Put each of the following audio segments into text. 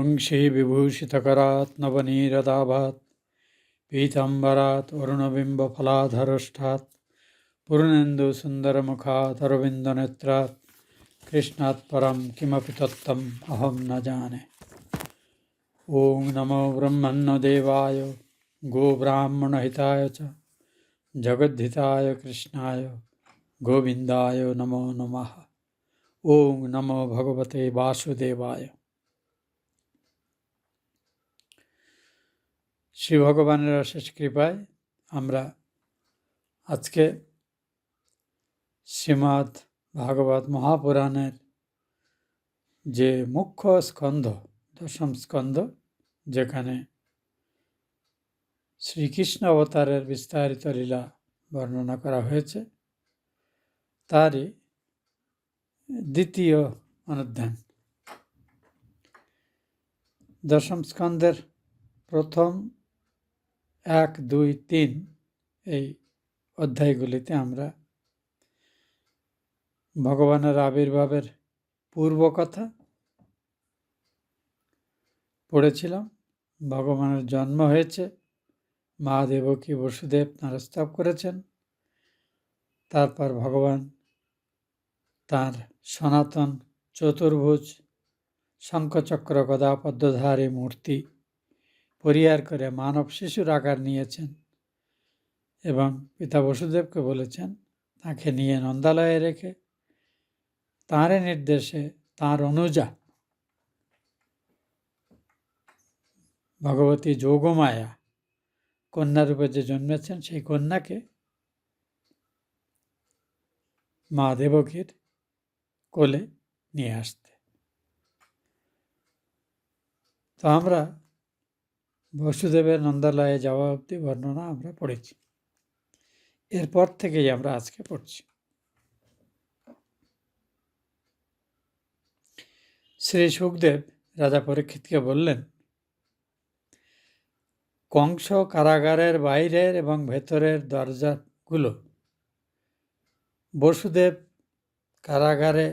वंशी विभूषितकरात् नवनीरदाभात् पीताम्बरात् वरुणबिम्बफलाधरोष्ठात् पूर्णेन्दुसुन्दरमुखात् अरविन्दनेत्रात् कृष्णात् परं किमपि तत्त्वम् अहं न जाने। ॐ नमो ब्रह्मण्यदेवाय गोब्राह्मणहिताय च जगद्धिताय कृष्णाय गोविन्दाय नमो नमः। ॐ नमो भगवते वासुदेवाय। শ্রী ভগবানের অশেষ কৃপায় আমরা আজকে শ্রীমদ্ ভাগবত মহাপুরাণের যে মুখ্য স্কন্ধ, দশম স্কন্ধ, যেখানে শ্রীকৃষ্ণ অবতারের বিস্তারিত লীলা বর্ণনা করা হয়েছে, তারই দ্বিতীয় অনুধ্যান। দশম স্কন্ধের প্রথম 1, 2, 3 এই অধ্যায়গুলিতে আমরা ভগবানের আবির্ভাবের পূর্বকথা পড়েছিলাম। ভগবানের জন্ম হয়েছে, মা দেবকী বসুদেব নারস্তব করেছেন। তারপর ভগবান তাঁর সনাতন চতুর্ভুজ শঙ্খচক্র গদা পদ্মধারী মূর্তি পরিহার করে মানব শিশুর আকার নিয়েছেন এবং পিতা বসুদেবকে বলেছেন তাকে নিয়ে নন্দালয়ে রেখে তাঁরই নির্দেশে তাঁর অনুজা ভগবতী যোগমায়া কন্যারূপে যে জন্মেছেন সেই কন্যাকে মা দেবকীর কোলে নিয়ে আসতে। তো আমরা বসুদেবের নন্দালয়ে যাওয়া অবধি বর্ণনা আমরা পড়েছি। এরপর থেকেই আমরা আজকে পড়ছি। শ্রী সুখদেব রাজা পরীক্ষিতকে বললেন, কংস কারাগারের বাইরের এবং ভেতরের দরজাগুলো বসুদেব কারাগারে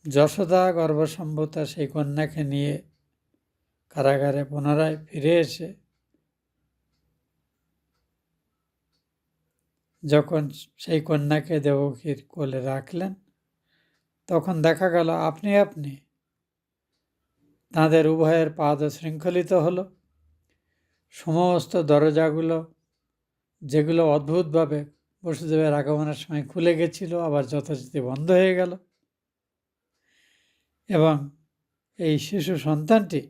যশোদা গর্ভসম্ভূতা সেই কন্যাকে নিয়ে কারাগারে পুনরায় ফিরে এসে যখন সেই কন্যাকে দেবকীর কোলে রাখলেন, তখন দেখা গেল আপনি আপনি তাঁদের উভয়ের পাদ শৃঙ্খলিত হলো। সমস্ত দরজাগুলো, যেগুলো অদ্ভুতভাবে বসুদেবের আগমনের সময় খুলে গেছিল, আবার যথারীতি বন্ধ হয়ে গেল এবং এই শিশু সন্তানটি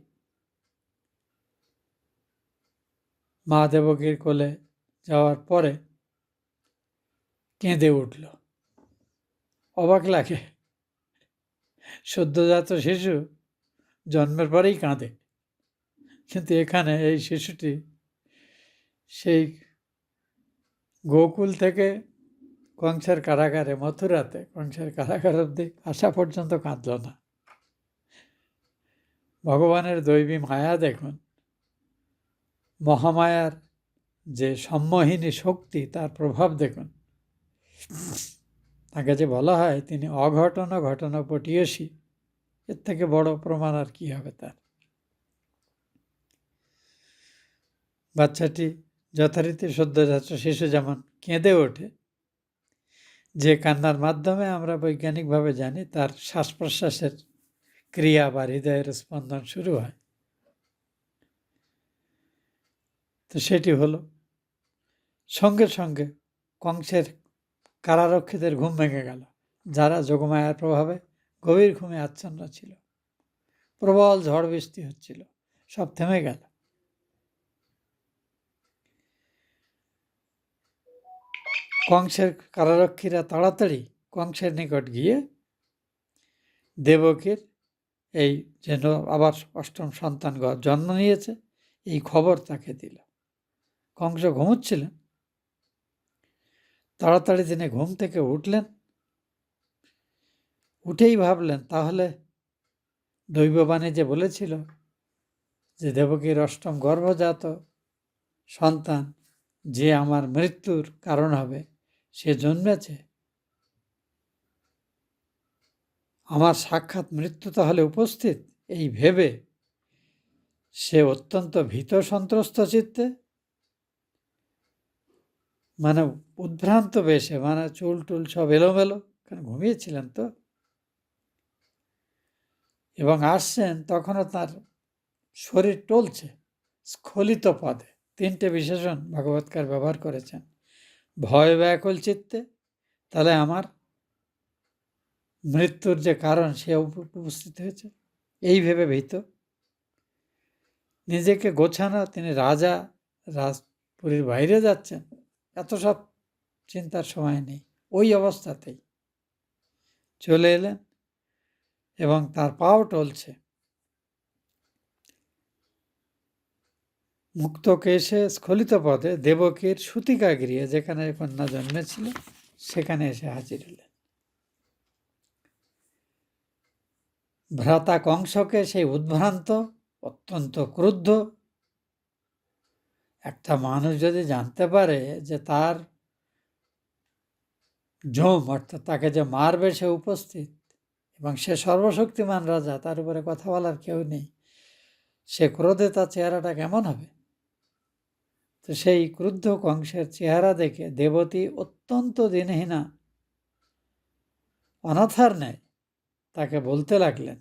মা দেবকীর কোলে যাওয়ার পরে কেঁদে উঠল। অবাক লাগে, সদ্যজাত শিশু জন্মের পরেই কাঁদে, কিন্তু এখানে এই শিশুটি সেই গোকুল থেকে কংসের কারাগারে, মথুরাতে কংসের কারাগার অবধি আসা পর্যন্ত কাঁদল না। ভগবানের দৈবী মায়া দেখুন, মহামায়ার যে সম্মোহিনী শক্তি, তার প্রভাব দেখুন। তাকে যে বলা হয় তিনি অঘটন ঘটনা পটীয়সী, এর থেকে বড় প্রমাণ আর কি হবে তার। বাচ্চাটি যথারীতি সদ্যজাত শিশু যেমন কেঁদে ওঠে, যে কান্নার মাধ্যমে আমরা বৈজ্ঞানিকভাবে জানি তার শ্বাস প্রশ্বাসের ক্রিয়া বা হৃদয়ের স্পন্দন শুরু হয়, তো সেটি হলো। সঙ্গে সঙ্গে কংসের কারারক্ষীদের ঘুম ভেঙে গেল, যারা যোগমায়ার প্রভাবে গভীর ঘুমে আচ্ছন্ন ছিল। প্রবল ঝড় বৃষ্টি হচ্ছিল, সব থেমে গেল। কংসের কারারক্ষীরা তাড়াতাড়ি কংসের নিকট গিয়ে দেবকীর এই যেন আবার অষ্টম সন্তান জন্ম নিয়েছে এই খবর তাকে দিল। কংস ঘুমোচ্ছিলেন, তাড়াতাড়ি তিনি ঘুম থেকে উঠলেন। উঠেই ভাবলেন, তাহলে দৈববাণী যে বলেছিল যে দেবকীর অষ্টম গর্ভজাত সন্তান যে আমার মৃত্যুর কারণ হবে, সে জন্মেছে। আমার সাক্ষাৎ মৃত্যু তাহলে উপস্থিত, এই ভেবে সে অত্যন্ত ভীত সন্ত্রস্ত চিত্তে, মানে উদ্ভ্রান্ত বেশে, মানে চুল টুল সব এলোমেলো, কারণ ঘুমিয়েছিলেন তো, এবং আসছেন তখনও তার শরীর টলছে, স্খলিত পদে। 3টে বিশেষণ ভাগবতকার ব্যবহার করেছেন। ভয় ব্যাকুল চিত্তে, তাহলে আমার মৃত্যুর যে কারণ সে উপস্থিত হয়েছে, এই ভেবে ভীত। নিজেকে গোছানো, তিনি রাজা, রাজপুরীর বাইরে যাচ্ছেন, এত সব চিন্তার সময় নেই। ওই অবস্থাতেই চলে এলেন এবং তার পাও টলছে। মুক্ত কেশে স্খলিত পদে দেবকীর সুতিকা গৃহে, যেখানে কন্যা জন্মেছিল, সেখানে এসে হাজির হলেন। ভ্রাতা কংসকে সেই উদ্ভ্রান্ত, অত্যন্ত ক্রুদ্ধ, একটা মানুষ যদি জানতে পারে যে তার জম, অর্থাৎ তাকে যে মারবে সে উপস্থিত, এবং সে সর্বশক্তিমান রাজা, তার উপরে কথা বলার কেউ নেই, সে ক্রোধে তার চেহারাটা কেমন হবে? তো সেই ক্রুদ্ধ কংসের চেহারা দেখে দেবতী অত্যন্ত দিনহীনা, অনাথার ন্যায় তাকে বলতে লাগলেন।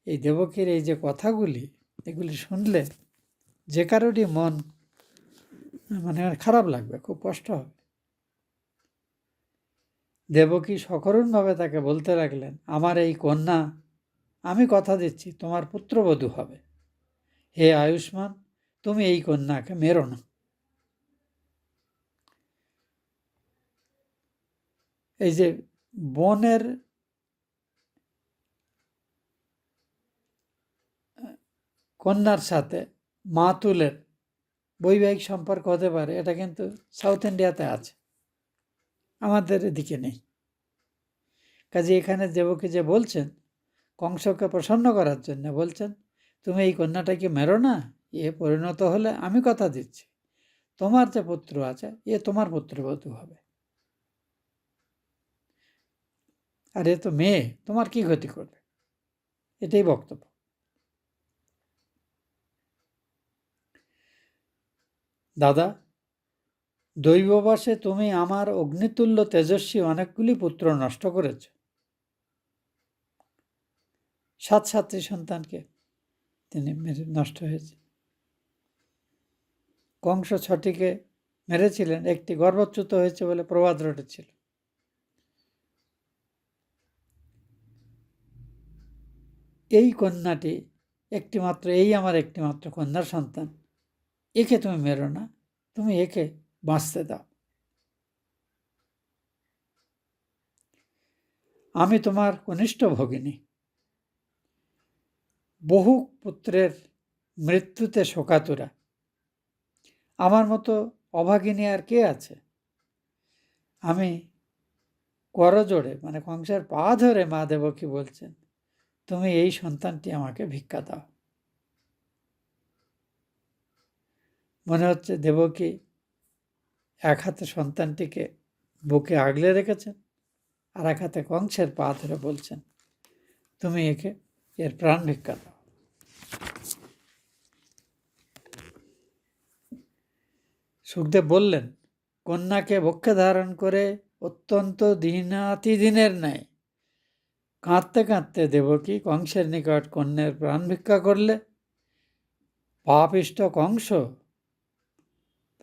এই দেবকীর এই যে কথাগুলি, এগুলি শুনলে যে কারোরই মন মানে খারাপ লাগবে, খুব কষ্ট হবে। দেবকী সকরুণভাবে তাকে বলতে লাগলেন, আমার এই কন্যা, আমি কথা দিচ্ছি তোমার পুত্রবধূ হবে। হে আয়ুষ্মান, তুমি এই কন্যাকে মেরো না। এই যে বনের কন্যার সাথে মাতুলের বৈবাহিক সম্পর্ক হতে পারে, এটা কিন্তু সাউথ ইন্ডিয়াতে আছে, আমাদের এদিকে নেই। কাজে এখানে দেবকী যে বলছেন, কংসকে প্রসন্ন করার জন্য বলছেন, তুমি এই কন্যাটাকে মেরো না, এ পরিণত হলে আমি কথা দিচ্ছি তোমার যে পুত্র আছে, এ তোমার পুত্রবধূ হবে। আর এ তো মেয়ে, তোমার কি ক্ষতি করবে? এটাই বক্তব্য। দাদা, দৈববাসে তুমি আমার অগ্নিতুল্য তেজস্বী অনেকগুলি পুত্র নষ্ট করেছ। 7 সন্তানকে তিনি নষ্ট হয়েছে। কংস 6টিকে মেরেছিলেন, একটি গর্ভচ্যুত হয়েছে বলে প্রবাদ রটেছিল। এই কন্যাটি একটিমাত্র, এই আমার একটিমাত্র কন্যার সন্তান, একে তুমি মেরো না, তুমি একে বাঁচতে দাও। আমি তোমার কনিষ্ঠ ভগিনী, বহু পুত্রের মৃত্যুতে শোকাতুরা, আমার মতো অভাগিনী আর কে আছে? আমি করজোড়ে, মানে কংসের পা ধরে মা দেবকী বলছেন, তুমি এই সন্তানটি আমাকে ভিক্ষা দাও। মনে হচ্ছে দেবকী এক হাতে সন্তানটিকে বুকে আগলে রেখেছেন, আর এক হাতে কংসের পা ধরে বলছেন, তুমি একে এর প্রাণ ভিক্ষা দাও। সুখদেব বললেন, কন্যাকে বক্ষে ধারণ করে অত্যন্ত দিনাতিদিনের ন্যায় কাঁদতে কাঁদতে দেবকী কংসের নিকট কন্যার প্রাণ ভিক্ষা করলে। পাপিষ্ট কংস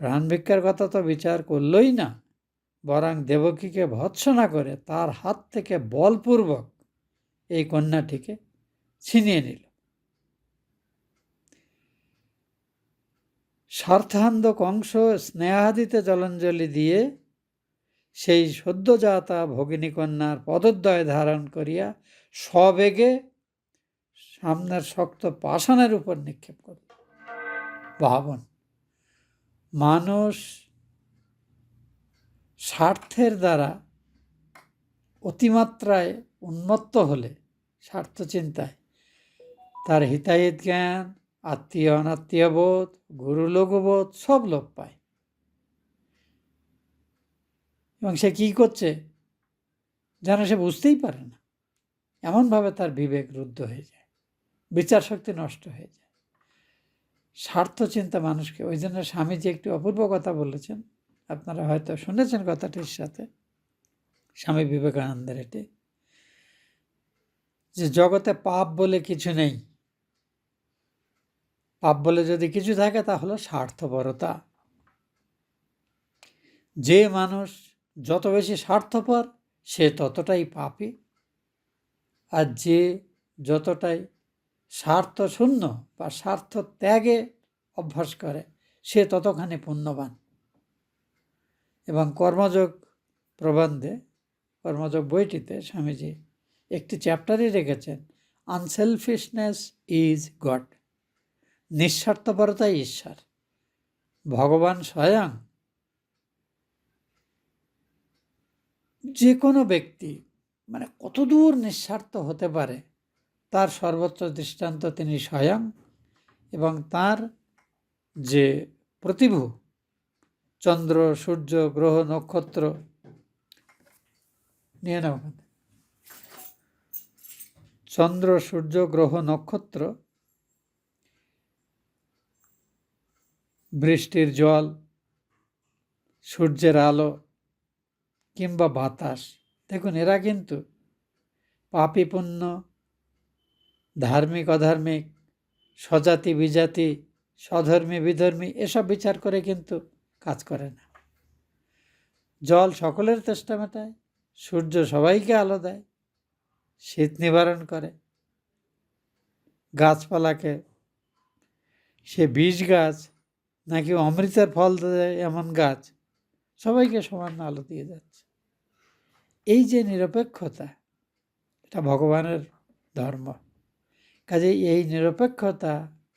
প্রাণ ভিক্ষার কথা তো বিচার করলই না, বরং দেবকীকে ভৎসনা করে তার হাত থেকে বলপূর্বক এই কন্যাটিকে ছিনিয়ে নিল। স্বার্থান্ধ কংস স্নেহাদিতে জলাঞ্জলি দিয়ে সেই সদ্যজাতা ভগিনী কন্যার পদদ্বয় ধারণ করিয়া সবেগে সামনের শক্ত পাষাণের উপর নিক্ষেপ করল। ভাবন, মানুষ স্বার্থের দ্বারা অতিমাত্রায় উন্মত্ত হলে, স্বার্থ চিন্তায়, তার হিতাহিত জ্ঞান, আত্মীয় অনাত্মীয় বোধ, গুরু লঘুবোধ সব লোপ পায়। এবং সে কি করছে যেন সে বুঝতেই পারে না। এমনভাবে তার বিবেক রুদ্ধ হয়ে যায়, বিচার শক্তি নষ্ট হয়ে যায়। স্বার্থ চিন্তা মানুষকে, ওই জন্য স্বামীজি একটি অপূর্ব কথা বলেছেন, আপনারা হয়তো শুনেছেন কথাটির সাথে, স্বামী বিবেকানন্দের এটি, যে জগতে পাপ বলে কিছু নেই, পাপ বলে যদি কিছু থাকে তা হলো স্বার্থপরতা। যে মানুষ যত বেশি স্বার্থপর সে ততটাই পাপী, আর যে যতটাই স্বার্থ শূন্য বা স্বার্থ ত্যাগে অভ্যাস করে সে ততখানি পুণ্যবান। এবং কর্মযোগ প্রবন্ধে, কর্মযোগ বইটিতে স্বামীজি একটি চ্যাপ্টারই রেখেছেন, আনসেলফিশনেস ইজ গড, নিঃস্বার্থপরতাই ঈশ্বর। ভগবান স্বয়ং যে কোনো ব্যক্তি মানে কতদূর নিঃস্বার্থ হতে পারে তার সর্বোচ্চ দৃষ্টান্ত তিনি স্বয়ং, এবং তার যে প্রতিভু চন্দ্র, সূর্য, গ্রহ, নক্ষত্র নিয়ে নাও, চন্দ্র, সূর্য, গ্রহ, নক্ষত্র, বৃষ্টির জল, সূর্যের আলো কিংবা বাতাস, দেখুন এরা কিন্তু পাপী পুণ্য, ধার্মিক অধার্মিক, স্বজাতি বিজাতি, স্বধর্মী বিধর্মী এসব বিচার করে কিন্তু কাজ করে না। জল সকলের তেষ্টা মেটায়, সূর্য সবাইকে আলো দেয়, শীত নিবারণ করে, গাছপালাকে সে বিষ গাছ নাকি অমৃতের ফল দেয় এমন গাছ সবাইকে সমান আলো দিয়ে যাচ্ছে। এই যে নিরপেক্ষতা, এটা ভগবানের ধর্ম। কাজেই এই নিরপেক্ষতা,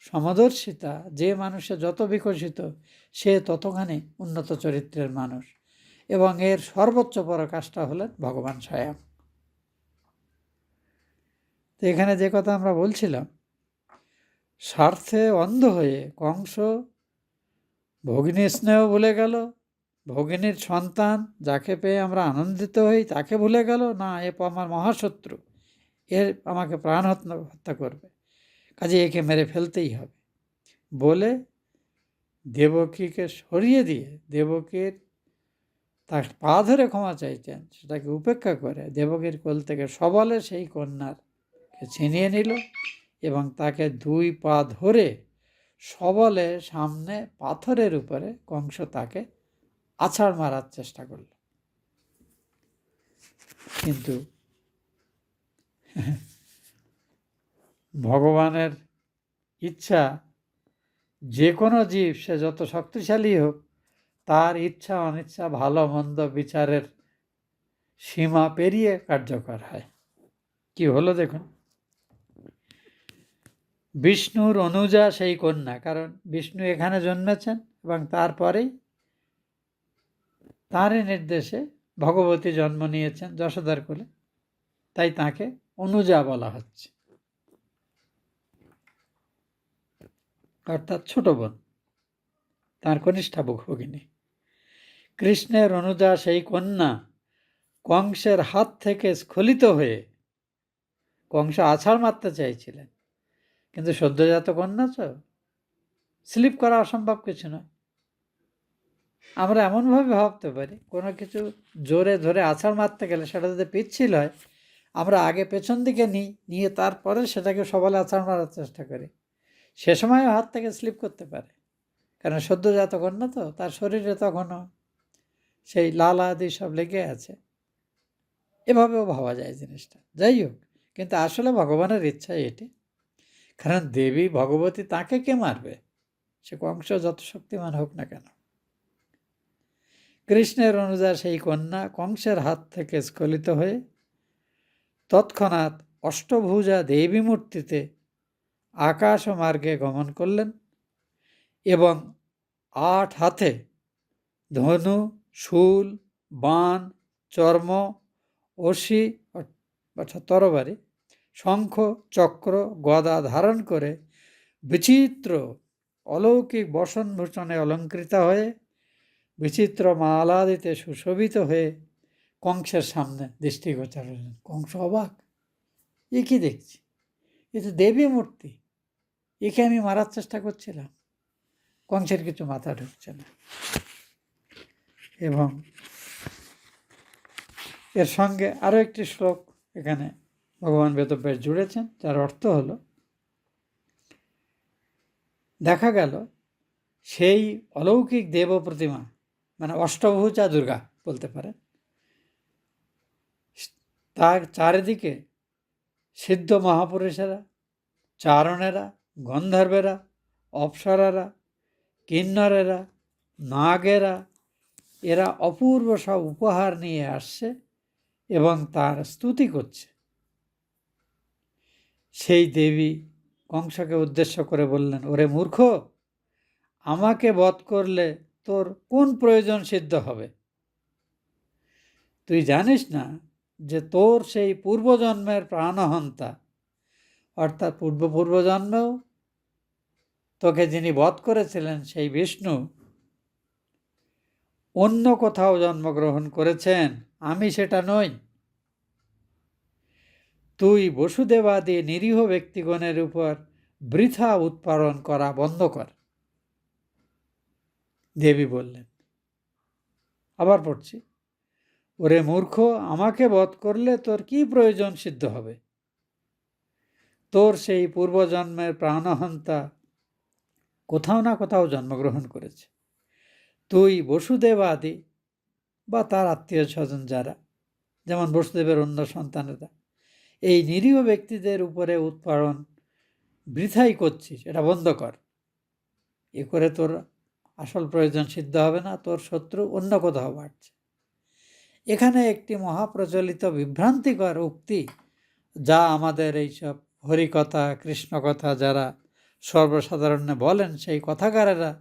সমদর্শিতা, যে মানুষের যত বিকশিত সে ততখানি উন্নত চরিত্রের মানুষ, এবং এর সর্বোচ্চ পরাকাষ্ঠা হলেন ভগবান স্বয়ং। তো এখানে যে কথা আমরা বলছিলাম, স্বার্থে অন্ধ হয়ে কংস ভগিনী স্নেহ ভুলে গেল, ভগিনীর সন্তান যাকে পেয়ে আমরা আনন্দিত হই তাকে ভুলে গেল, না এ আমার মহাশত্রু, এর আমাকে প্রাণ হত্যা করবে, কাজে একে মেরে ফেলতেই হবে বলে দেবকীকে সরিয়ে দিয়ে দেবকীর তার পা ধরে ক্ষমা চাইতেন, সেটাকে উপেক্ষা করে দেবকীর কোল থেকে সবলে সেই কন্যাকে ছিনিয়ে নিল এবং তাকে 2 পা ধরে সবলে সামনে পাথরের উপরে কংস তাকে আছাড় মারার চেষ্টা করল। কিন্তু ভগবানের ইচ্ছা, যে কোনো জীব সে যত শক্তিশালী হোক তার ইচ্ছা অনিচ্ছা ভালো মন্দ বিচারের সীমা পেরিয়ে কার্যকর হয়। কি হলো দেখুন, বিষ্ণুর অনুজা সেই কন্যা, কারণ বিষ্ণু এখানে জন্মেছেন এবং তারপরেই তাঁরই নির্দেশে ভগবতী জন্ম নিয়েছেন যশোদার কোলে, তাই তাকে অনুজা বলা হচ্ছে, অর্থাৎ ছোট বোন, তাঁর কনিষ্ঠা ভগিনী। কৃষ্ণের অনুজা সেই কন্যা কংসের হাত থেকে স্খলিত হয়ে, কংস আছাড় মারতে চাইছিলেন কিন্তু সদ্যজাত কন্যা তো স্লিপ করা অসম্ভব কিছু নয়। আমরা এমনভাবে ভাবতে পারি কোনো কিছু জোরে ধরে আছাড় মারতে গেলে সেটা যদি পিচ্ছিল হয় আমরা আগে পেছন দিকে নিয়ে তারপরে সেটাকে সবলে আছাড় মারার চেষ্টা করি, সে সময়ও হাত থেকে স্লিপ করতে পারে, কারণ সদ্যজাত কন্যা তো তার শরীরে তখনও সেই লাল আদি সব লেগে আছে, এভাবেও ভাবা যায় জিনিসটা। যাই হোক, কিন্তু আসলে ভগবানের ইচ্ছা এটি, কারণ দেবী ভগবতী তাকে কে মারবে, সে কংস যত শক্তিমান হোক না কেন। কৃষ্ণের অনুজা সেই কন্যা কংসের হাত থেকে স্খলিত হয়ে তৎক্ষণাৎ অষ্টভুজা দেবী মূর্তিতে আকাশ মার্গে গমন করলেন এবং 8 হাতে ধনু, শূল, বাণ, চর্ম, অসি অর্থাৎ তরবারি, শঙ্খ, চক্র, গদা ধারণ করে বিচিত্র অলৌকিক বসনভূষণে অলঙ্কৃত হয়ে বিচিত্র মালাদিতে সুশোভিত হয়ে কংসের সামনে দৃষ্টিগোচর হলেন। কংস অবাক, এ কি দেখছি, এ তো দেবী মূর্তি, একে আমি মারার চেষ্টা করছিলাম। কংসের কিছু মাথা ঢুকছে না। এবং এর সঙ্গে আরও একটি শ্লোক এখানে ভগবান বেদব্যাস জুড়েছেন, যার অর্থ হলো, দেখা গেল সেই অলৌকিক দেব প্রতিমা, মানে অষ্টভুজা দুর্গা বলতে পারেন, তার চারিদিকে সিদ্ধ মহাপুরুষেরা, চারণেরা, গন্ধর্বেরা, অপ্সরারা, কিন্নরেরা, নাগেরা, এরা অপূর্ব সব উপহার নিয়ে আসছে এবং তার স্তুতি করছে। সেই দেবী কংসকে উদ্দেশ্য করে বললেন, ওরে মূর্খ, আমাকে বধ করলে তোর কোন প্রয়োজন সিদ্ধ হবে? তুই জানিস না যে তোর সেই পূর্বজন্মের প্রাণহন্তা, অর্থাৎ পূর্বজন্মেও তোকে যিনি বধ করেছিলেন সেই বিষ্ণু অন্য কোথাও জন্মগ্রহণ করেছেন, আমি সেটা নই। তুই বসুদেবাদি নিরীহ ব্যক্তিগণের উপর বৃথা উৎপাদন করা বন্ধ কর। দেবী বললেন, আবার পড়ছি, ওরে মূর্খ, আমাকে বধ করলে তোর কি প্রয়োজন সিদ্ধ হবে? তোর সেই পূর্বজন্মের প্রাণহন্তা কোথাও না কোথাও জন্মগ্রহণ করেছে। তুই বসুদেবাদি বা তার আত্মীয় স্বজন যারা, যেমন বসুদেবের অন্য সন্তানেরা, এই নিরীহ ব্যক্তিদের উপরে উৎপাদন বৃথাই করছিস, এটা বন্ধ কর। এ করে তোর আসল প্রয়োজন সিদ্ধ হবে না, তোর শত্রু অন্য কোথাও বাড়ছে। এখানে একটি মহাপ্রচলিত বিভ্রান্তিকর উক্তি, যা আমাদের এইসব হরিকথা, কৃষ্ণকথা যারা সর্বসাধারণে বলেন, সেই কথাকারেরা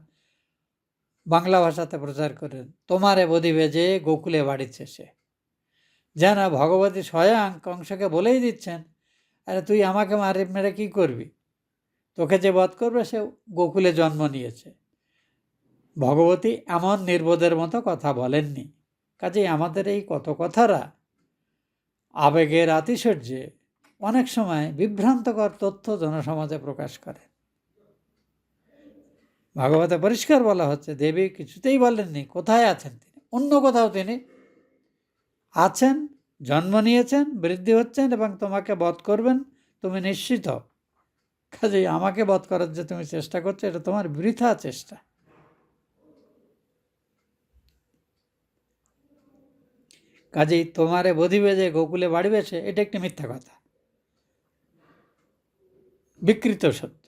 বাংলা ভাষাতে প্রচার করেন, তোমারে বধিবে যে গোকুলে বাড়িছে সে। যেন ভগবতী স্বয়ং কংসকে বলেই দিচ্ছেন, আরে তুই আমাকে মেরে কি করবি? তোকে যে বধ করবে সে গোকুলে জন্ম নিয়েছে। ভগবতী এমন নির্বোধের মতো কথা বলেননি। কাজেই আমাদের এই কত কথারা আবেগের আতিশয্যে অনেক সময় বিভ্রান্তকর তথ্য জনসমাজে প্রকাশ করে। ভাগবতে পরিষ্কার বলা হচ্ছে, দেবী কিছুতেই বলেননি কোথায় আছেন তিনি, অন্য কোথাও তিনি আছেন, জন্ম নিয়েছেন, বৃদ্ধি হচ্ছেন এবং তোমাকে বধ করবেন, তুমি নিশ্চিত হও। কাজেই আমাকে বধ করার যে তুমি চেষ্টা করছো, এটা তোমার বৃথা চেষ্টা। কাজেই তোমারে বধিবে যে গোকুলে বাড়িবে সে, এটা একটি মিথ্যা কথা, বিকৃত সত্য।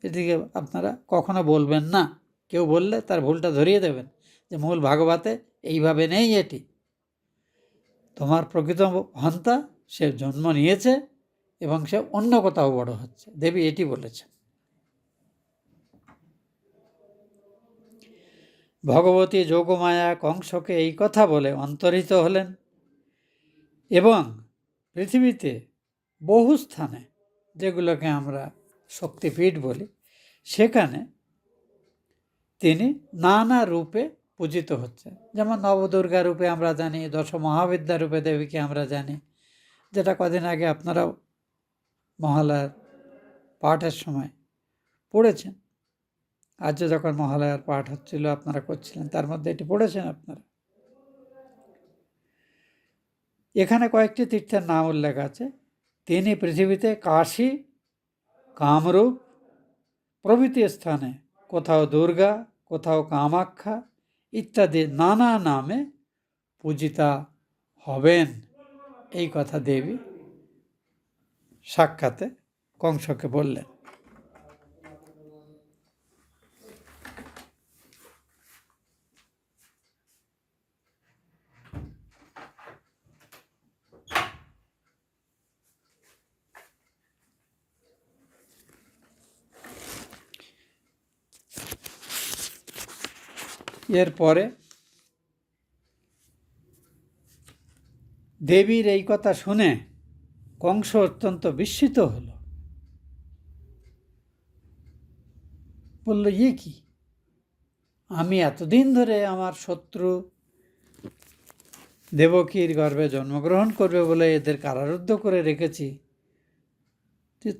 এদিকে আপনারা কখনো বলবেন না। কেউ বললে তার ভুলটা ধরিয়ে দেবেন যে মূল ভাগবতে এইভাবে নেই এটি। তোমার প্রকৃত হন্তা সে জন্ম নিয়েছে এবং সে অন্য কোথাও বড় হচ্ছে, দেবী এটি বলেছেন। ভগবতী যোগমায়া কংসকে এই কথা বলে অন্তর্হিত হলেন এবং পৃথিবীতে বহু স্থানে, যেগুলোকে আমরা শক্তিপীঠ বলি, সেখানে তিনি নানা রূপে পূজিত হচ্ছে। যেমন নবদুর্গা রূপে আমরা জানি, দশ মহাবিদ্যা রূপে দেবীকে আমরা জানি, যেটা কদিন আগে আপনারাও মহালয়ার পাঠের সময় পড়েছেন। আজ যখন মহালয়ার পাঠ হচ্ছিল, আপনারা করছিলেন, তার মধ্যে এটি পড়েছেন আপনারা। এখানে কয়েকটি তীর্থের নাম উল্লেখ আছে। তিনি পৃথিবীতে কাশী, কামরূপ প্রভৃতি স্থানে কোথাও দুর্গা, কোথাও কামাখ্যা ইত্যাদি নানা নামে পূজিতা হবেন, এই কথা দেবী সাক্ষাতে কংসকে বললেন। এরপরে দেবীর এই কথা শুনে কংস অত্যন্ত বিস্মিত হল। বলল, ইয়ে কি, আমি এতদিন ধরে আমার শত্রু দেবকীর গর্ভে জন্মগ্রহণ করবে বলে এদের কারারুদ্ধ করে রেখেছি,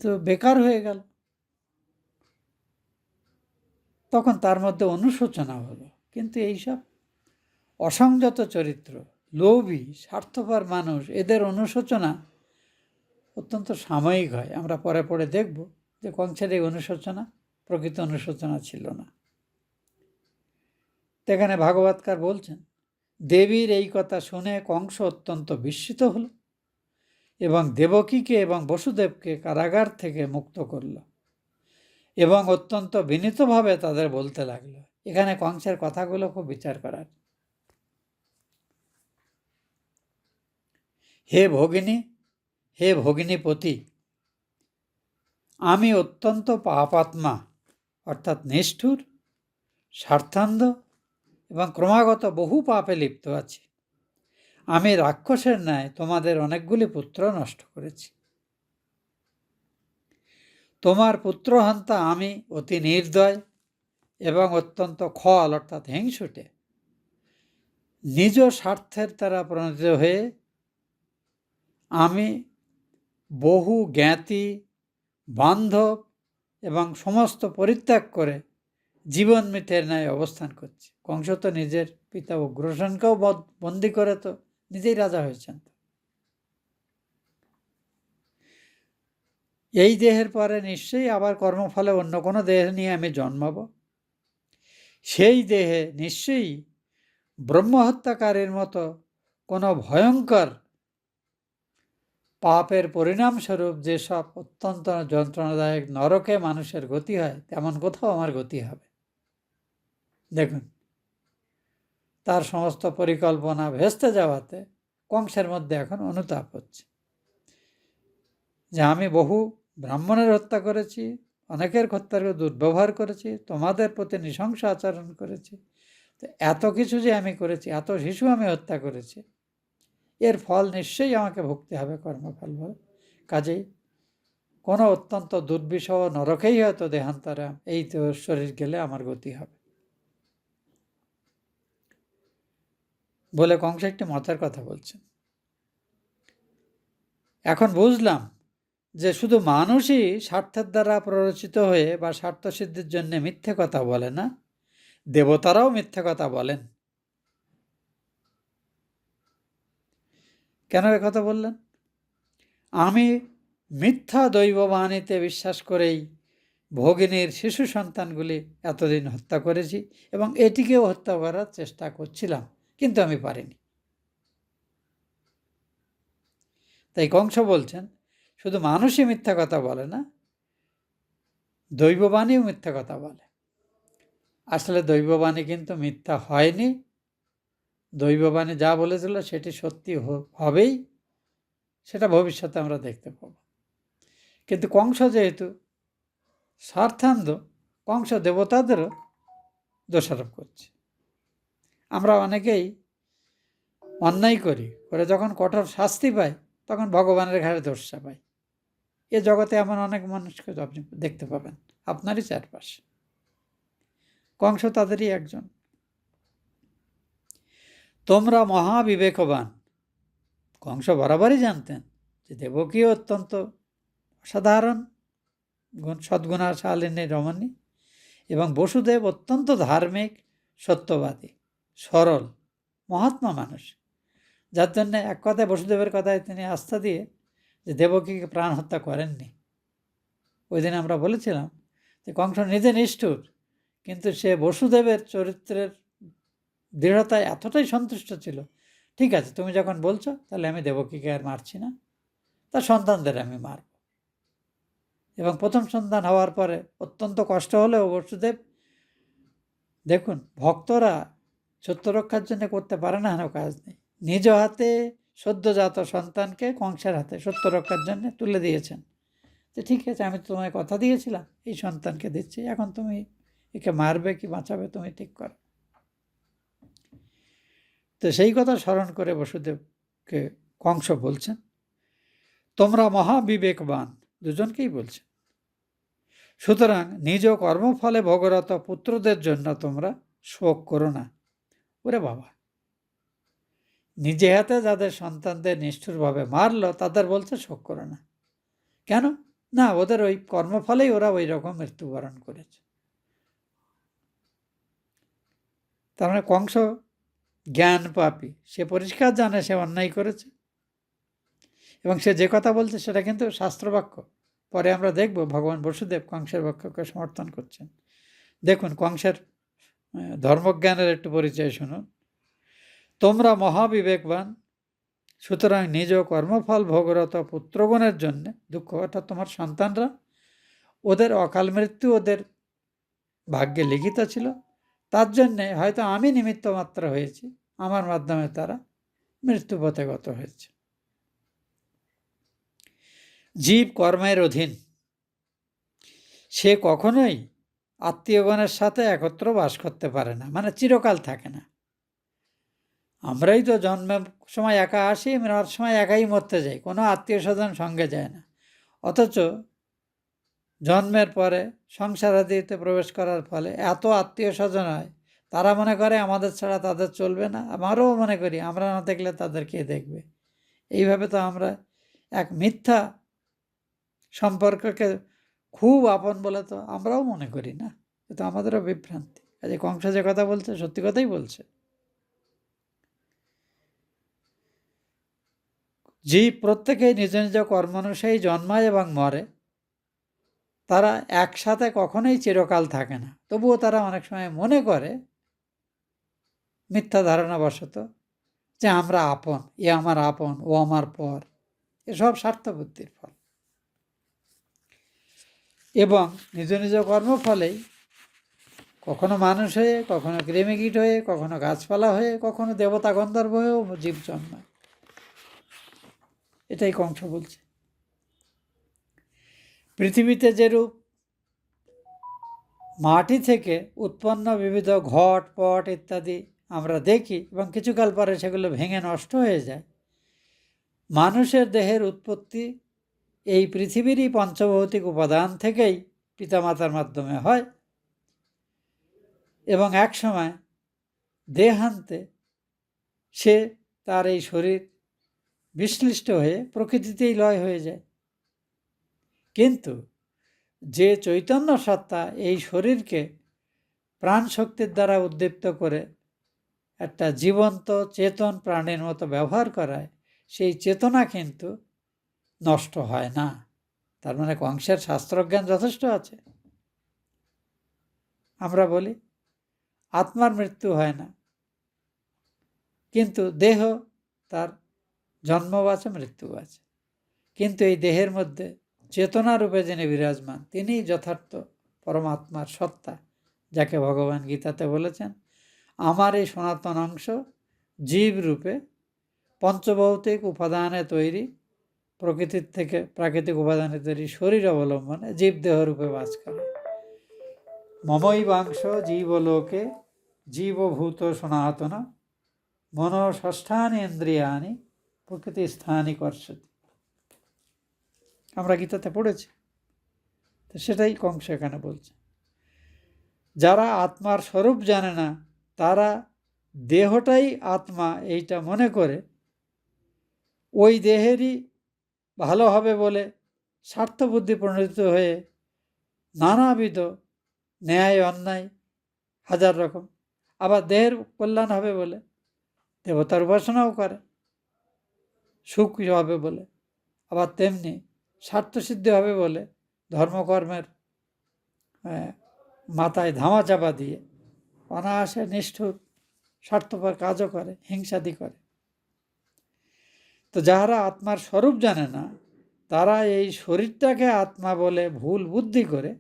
তো বেকার হয়ে গেল। তখন তার মধ্যে অনুশোচনা হলো। কিন্তু এইসব অসংযত চরিত্র, লোভী, স্বার্থপর মানুষ, এদের অনুশোচনা অত্যন্ত সাময়িক হয়। আমরা পরে পরে দেখব যে কংসের এই অনুশোচনা প্রকৃত অনুশোচনা ছিল না। এখানে ভাগবতকার বলছেন, দেবীর এই কথা শুনে কংস অত্যন্ত বিস্মিত হল এবং দেবকীকে এবং বসুদেবকে কারাগার থেকে মুক্ত করল এবং অত্যন্ত বিনীতভাবে তাদের বলতে লাগলো। এখানে কংসের কথাগুলো খুব বিচার করার। হে ভগিনী, হে ভগিনীপতি, আমি অত্যন্ত পাপাত্মা অর্থাৎ নিষ্ঠুর, স্বার্থান্ধ এবং ক্রমাগত বহু পাপে লিপ্ত আছি। আমি রাক্ষসের ন্যায় তোমাদের অনেকগুলি পুত্র নষ্ট করেছি। তোমার পুত্রহন্তা আমি অতি নির্দয় এবং অত্যন্ত খল অর্থাৎ হিংসুটে, নিজ স্বার্থের দ্বারা প্রণীত হয়ে আমি বহু জ্ঞাতি, বান্ধব এবং সমস্ত পরিত্যাগ করে জীবন মিথের ন্যায় অবস্থান করছি। কংস তো নিজের পিতা উগ্রসেনকেও বন্দি করে তো নিজেই রাজা হয়েছেন। এই দেহের পরে নিশ্চয়ই আবার কর্মফলে অন্য কোনো দেহ নিয়ে আমি জন্মাব। সেই দেহে নিশ্চয়ই ব্রহ্মহত্যাকারীর মতো কোনো ভয়ঙ্কর পাপের পরিণামস্বরূপ যেসব অত্যন্ত যন্ত্রণাদায়ক নরকে মানুষের গতি হয়, তেমন কোথাও আমার গতি হবে। দেখুন, তার সমস্ত পরিকল্পনা ভেস্তে যাওয়াতে কংসের মধ্যে এখন অনুতাপ হচ্ছে যে আমি বহু ব্রাহ্মণের হত্যা করেছি, অনেকের হত্যার দুর্ব্যবহার করেছি, তোমাদের প্রতি নৃশংস আচরণ করেছি, তো এত কিছু যে আমি করেছি, এত শিশু আমি হত্যা করেছি, এর ফল নিশ্চয়ই আমাকে ভুগতে হবে কর্মফল বলে। কাজেই কোনো অত্যন্ত দুর্বিষহ নরকেই হয়তো দেহান্তরে এই তো শরীর গেলে আমার গতি হবে বলে কংস একটি মতের কথা বলছেন। এখন বুঝলাম যে শুধু মানুষই স্বার্থের দ্বারা প্ররোচিত হয়ে বা স্বার্থসিদ্ধির জন্য মিথ্যে কথা বলে না, দেবতারাও মিথ্যে কথা বলেন। কেন কথা বললেন? আমি মিথ্যা দৈববাণীতে বিশ্বাস করেই ভগিনীর শিশু সন্তানগুলি এতদিন হত্যা করেছি এবং এটিকেও হত্যা করার চেষ্টা করছিলাম, কিন্তু আমি পারিনি। তাই কংস বলছেন শুধু মানুষই মিথ্যা কথা বলে না, দৈববাণীও মিথ্যা কথা বলে। আসলে দৈববাণী কিন্তু মিথ্যা হয়নি। দৈববাণী যা বলেছিল সেটি সত্যি হবেই, সেটা ভবিষ্যতে আমরা দেখতে পাব। কিন্তু কংস যেহেতু স্বার্থান্ধ, কংস দেবতাদেরও দোষারোপ করছে। আমরা অনেকেই অন্যায় করি, করে যখন কঠোর শাস্তি পাই তখন ভগবানের ঘাড়ে দোষ চাপাই। এ জগতে এমন অনেক মানুষকে আপনি দেখতে পাবেন আপনারই চারপাশে। কংস তাদেরই একজন। তোমরা মহাবিবেকবান। কংস বরাবরই জানতেন যে দেবকী অত্যন্ত অসাধারণ সদ্গুণাশালিনী রমণী এবং বসুদেব অত্যন্ত ধার্মিক, সত্যবাদী, সরল, মহাত্মা মানুষ, যার জন্য এক কথায় বসুদেবের কথায় তিনি আস্থা দিয়ে যে দেবকীকে প্রাণ হত্যা করেননি। ওই দিন আমরা বলেছিলাম যে কংস নিজে নিষ্ঠুর, কিন্তু সে বসুদেবের চরিত্রের দৃঢ়তায় এতটাই সন্তুষ্ট ছিল, ঠিক আছে তুমি যখন বলছো তাহলে আমি দেবকীকে আর মারছি না, তার সন্তানদের আমি মারব। এবং প্রথম সন্তান হওয়ার পরে অত্যন্ত কষ্ট হলেও বসুদেব, দেখুন ভক্তরা সত্য রক্ষার জন্য করতে পারে না হেন কাজ নেই, নিজ হাতে সদ্যজাত সন্তানকে কংসের হাতে সত্য রক্ষার জন্য তুলে দিয়েছেন। তো ঠিক আছে, আমি তোমায় কথা দিয়েছিলাম এই সন্তানকে দিচ্ছি, এখন তুমি একে মারবে কি বাঁচাবে তুমি ঠিক করো। তো সেই কথা স্মরণ করে বসুদেবকে কংস বলছেন তোমরা মহাবিবেকবান, দুজনকেই বলছেন। সুতরাং নিজ কর্মফলে ভোগরত পুত্রদের জন্য তোমরা শোক করো না। ওরে বাবা, নিজে হাতে যাদের সন্তানদের নিষ্ঠুরভাবে মারল তাদের বলছে শোক করে না। কেন না? ওদের ওই কর্মফলেই ওরা ওই রকম মৃত্যুবরণ করেছে। তার মানে কংস জ্ঞান পাপী, সে পরিষ্কার জানে সে অন্যায় করেছে, এবং সে যে কথা বলছে সেটা কিন্তু শাস্ত্রবাক্য। পরে আমরা দেখব ভগবান বসুদেব কংসের বাক্যকে সমর্থন করছেন। দেখুন কংসের ধর্মজ্ঞানের একটু পরিচয় শুনুন। তোমরা মহাবিবেকবান, সুতরাং নিজ কর্মফল ভোগরত পুত্রগণের জন্য দুঃখ, অর্থাৎ তোমার সন্তানরা, ওদের অকাল মৃত্যু ওদের ভাগ্যে লিখিত ছিল, তার জন্যে হয়তো আমি নিমিত্ত মাত্র হয়েছি, আমার মাধ্যমে তারা মৃত্যুপথে গত হয়েছে। জীব কর্মের অধীন, সে কখনোই আত্মীয়গণের সাথে একত্র বাস করতে পারে না, মানে চিরকাল থাকে না। আমরাই তো জন্মের সময় একা আসি, মরার সময় একাই মরতে যাই, কোনো আত্মীয় স্বজন সঙ্গে যায় না। অথচ জন্মের পরে সংসারাদিতে প্রবেশ করার ফলে এত আত্মীয় স্বজন হয়, তারা মনে করে আমাদের ছাড়া তাদের চলবে না, আমারও মনে করি আমরা না দেখলে তাদের কে দেখবে। এইভাবে তো আমরা এক মিথ্যা সম্পর্ককে খুব আপন বলে তো আমরাও মনে করি না, এটা আমাদেরও বিভ্রান্তি। কাজে কংস যে কথা বলছে সত্যি কথাই বলছে। জীব প্রত্যেকেই নিজ নিজ কর্মানুসারী জন্মায় এবং মরে, তারা একসাথে কখনোই চিরকাল থাকে না। তবুও তারা অনেক সময় মনে করে মিথ্যা ধারণাবশত যে আমরা আপন, এ আমার আপন, ও আমার পর। এসব স্বার্থবুদ্ধির ফল, এবং নিজ নিজ কর্মফলেই কখনো মানুষ হয়ে, কখনো কৃমিকীট হয়ে, কখনো গাছপালা হয়ে, কখনো দেবতা গন্ধর্ব হয়েও জীব জন্মায়। এটাই কংস বলছে। পৃথিবীতে যেরূপ মাটি থেকে উৎপন্ন বিবিধ ঘট পট ইত্যাদি আমরা দেখি এবং কিছুকাল পরে সেগুলো ভেঙে নষ্ট হয়ে যায়, মানুষের দেহের উৎপত্তি এই পৃথিবীরই পঞ্চভৌতিক উপাদান থেকেই পিতামাতার মাধ্যমে হয়, এবং এক সময় দেহান্তে সে তার এই শরীর বিশ্লিষ্ট হয়ে প্রকৃতিতেই লয় হয়ে যায়। কিন্তু যে চৈতন্য সত্তা এই শরীরকে প্রাণ শক্তির দ্বারা উদ্দীপ্ত করে একটা জীবন্ত চেতন প্রাণীর মতো ব্যবহার করায়, সেই চেতনা কিন্তু নষ্ট হয় না। তার মানে কংসের শাস্ত্রজ্ঞান যথেষ্ট আছে। আমরা বলি আত্মার মৃত্যু হয় না, কিন্তু দেহ তার জন্ম আছে মৃত্যু আছে, কিন্তু এই দেহের মধ্যে চেতনা রূপে যিনি বিরাজমান তিনি যথার্থ পরমাত্মার সত্তা, যাকে ভগবান গীতাতে বলেছেন আমার এই সনাতন অংশ জীব রূপে পঞ্চভৌতিক উপাদানে তৈরি, প্রকৃতির থেকে প্রাকৃতিক উপাদানে তৈরি শরীর অবলম্বনে জীব দেহ রূপে বাস করে। মমৈবাংশ জীবলোকে জীবভূত সনাতন মনঃষষ্ঠানি ইন্দ্রিয়ানি প্রকৃতি স্থানি কর্ষতি। আমরা গীতাতে পড়েছি, তো সেটাই কংস এখানে বলছে। যারা আত্মার স্বরূপ জানে না তারা দেহটাই আত্মা এইটা মনে করে ওই দেহেরই ভালো হবে বলে স্বার্থবুদ্ধি প্রণোদিত হয়ে নানাবিধ ন্যায় অন্যায় হাজার রকম, আবার দেহের কল্যাণ হবে বলে দেবতার উপাসনাও করে সুখ হবে বলে, আবার তেমনি স্বার্থসিদ্ধি হবে বলে ধর্মকর্মের মাথায় ধামাচাপা দিয়ে অনায়াসে নিষ্ঠুর স্বার্থপর কাজও করে, হিংসাদি করে। তো যারা আত্মার স্বরূপ জানে না তারা এই শরীরটাকে আত্মা বলে ভুল বুদ্ধি করে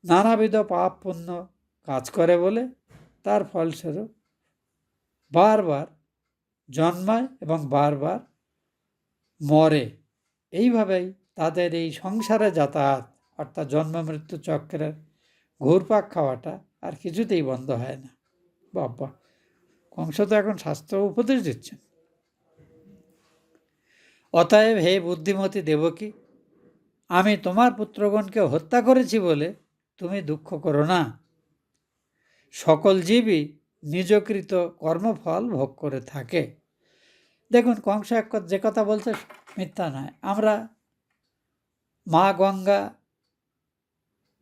নানাবিধ পাপ পুণ্য কাজ করে বলে তার ফলস্বরূপ বারবার জন্মায় এবং বারবার মরে। এইভাবেই তাদের এই সংসারে যাতায়াত অর্থাৎ জন্ম মৃত্যু চক্রের ঘুরপাক খাওয়াটা আর কিছুতেই বন্ধ হয় না। বাবা, কংস তো এখন শাস্ত্র উপদেশ দিচ্ছেন। অতএব হে বুদ্ধিমতী দেবকী, আমি তোমার পুত্রগণকে হত্যা করেছি বলে তুমি দুঃখ করো না। সকল জীবই নিজকৃত কর্মফল ভোগ করে থাকে। দেখুন কংস যে কথা বলছে মিথ্যা নয়। আমরা মা গঙ্গা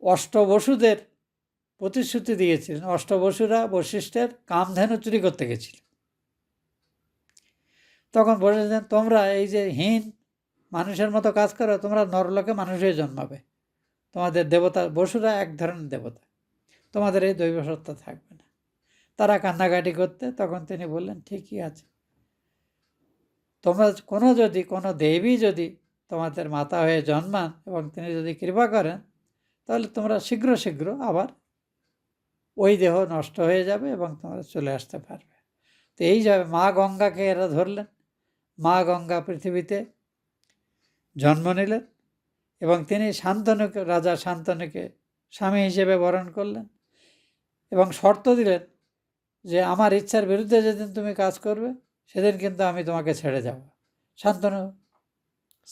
অষ্টবসুদের প্রতিশ্রুতি দিয়েছিলেন। অষ্টবসুরা বশিষ্ঠের কামধেনু চুরি করতে গেছিল। তখন বলেছিলেন, তোমরা এই যে হীন মানুষের মতো কাজ করো, তোমরা নরলোকে মানুষ হয়ে জন্মাবে। তোমাদের দেবতা বসুরা এক ধরনের দেবতা, তোমাদের এই দৈব সত্তা থাকবে না। তারা কান্নাকাটি করতে, তখন তিনি বললেন, ঠিকই আছে, তোমরা কোনো দেবী যদি তোমাদের মাতা হয়ে জন্মান এবং তিনি যদি কৃপা করেন, তাহলে তোমরা শীঘ্র আবার ওই দেহ নষ্ট হয়ে যাবে এবং তোমরা চলে আসতে পারবে। তো এই যাবে মা গঙ্গাকে এরা ধরলেন। মা গঙ্গা পৃথিবীতে জন্ম নিলেন এবং তিনি শান্তনুকে, রাজা শান্তনুকে স্বামী হিসেবে বরণ করলেন এবং শর্ত দিলেন যে আমার ইচ্ছার বিরুদ্ধে যেদিন তুমি কাজ করবে সেদিন কিন্তু আমি তোমাকে ছেড়ে যাব। শান্তনু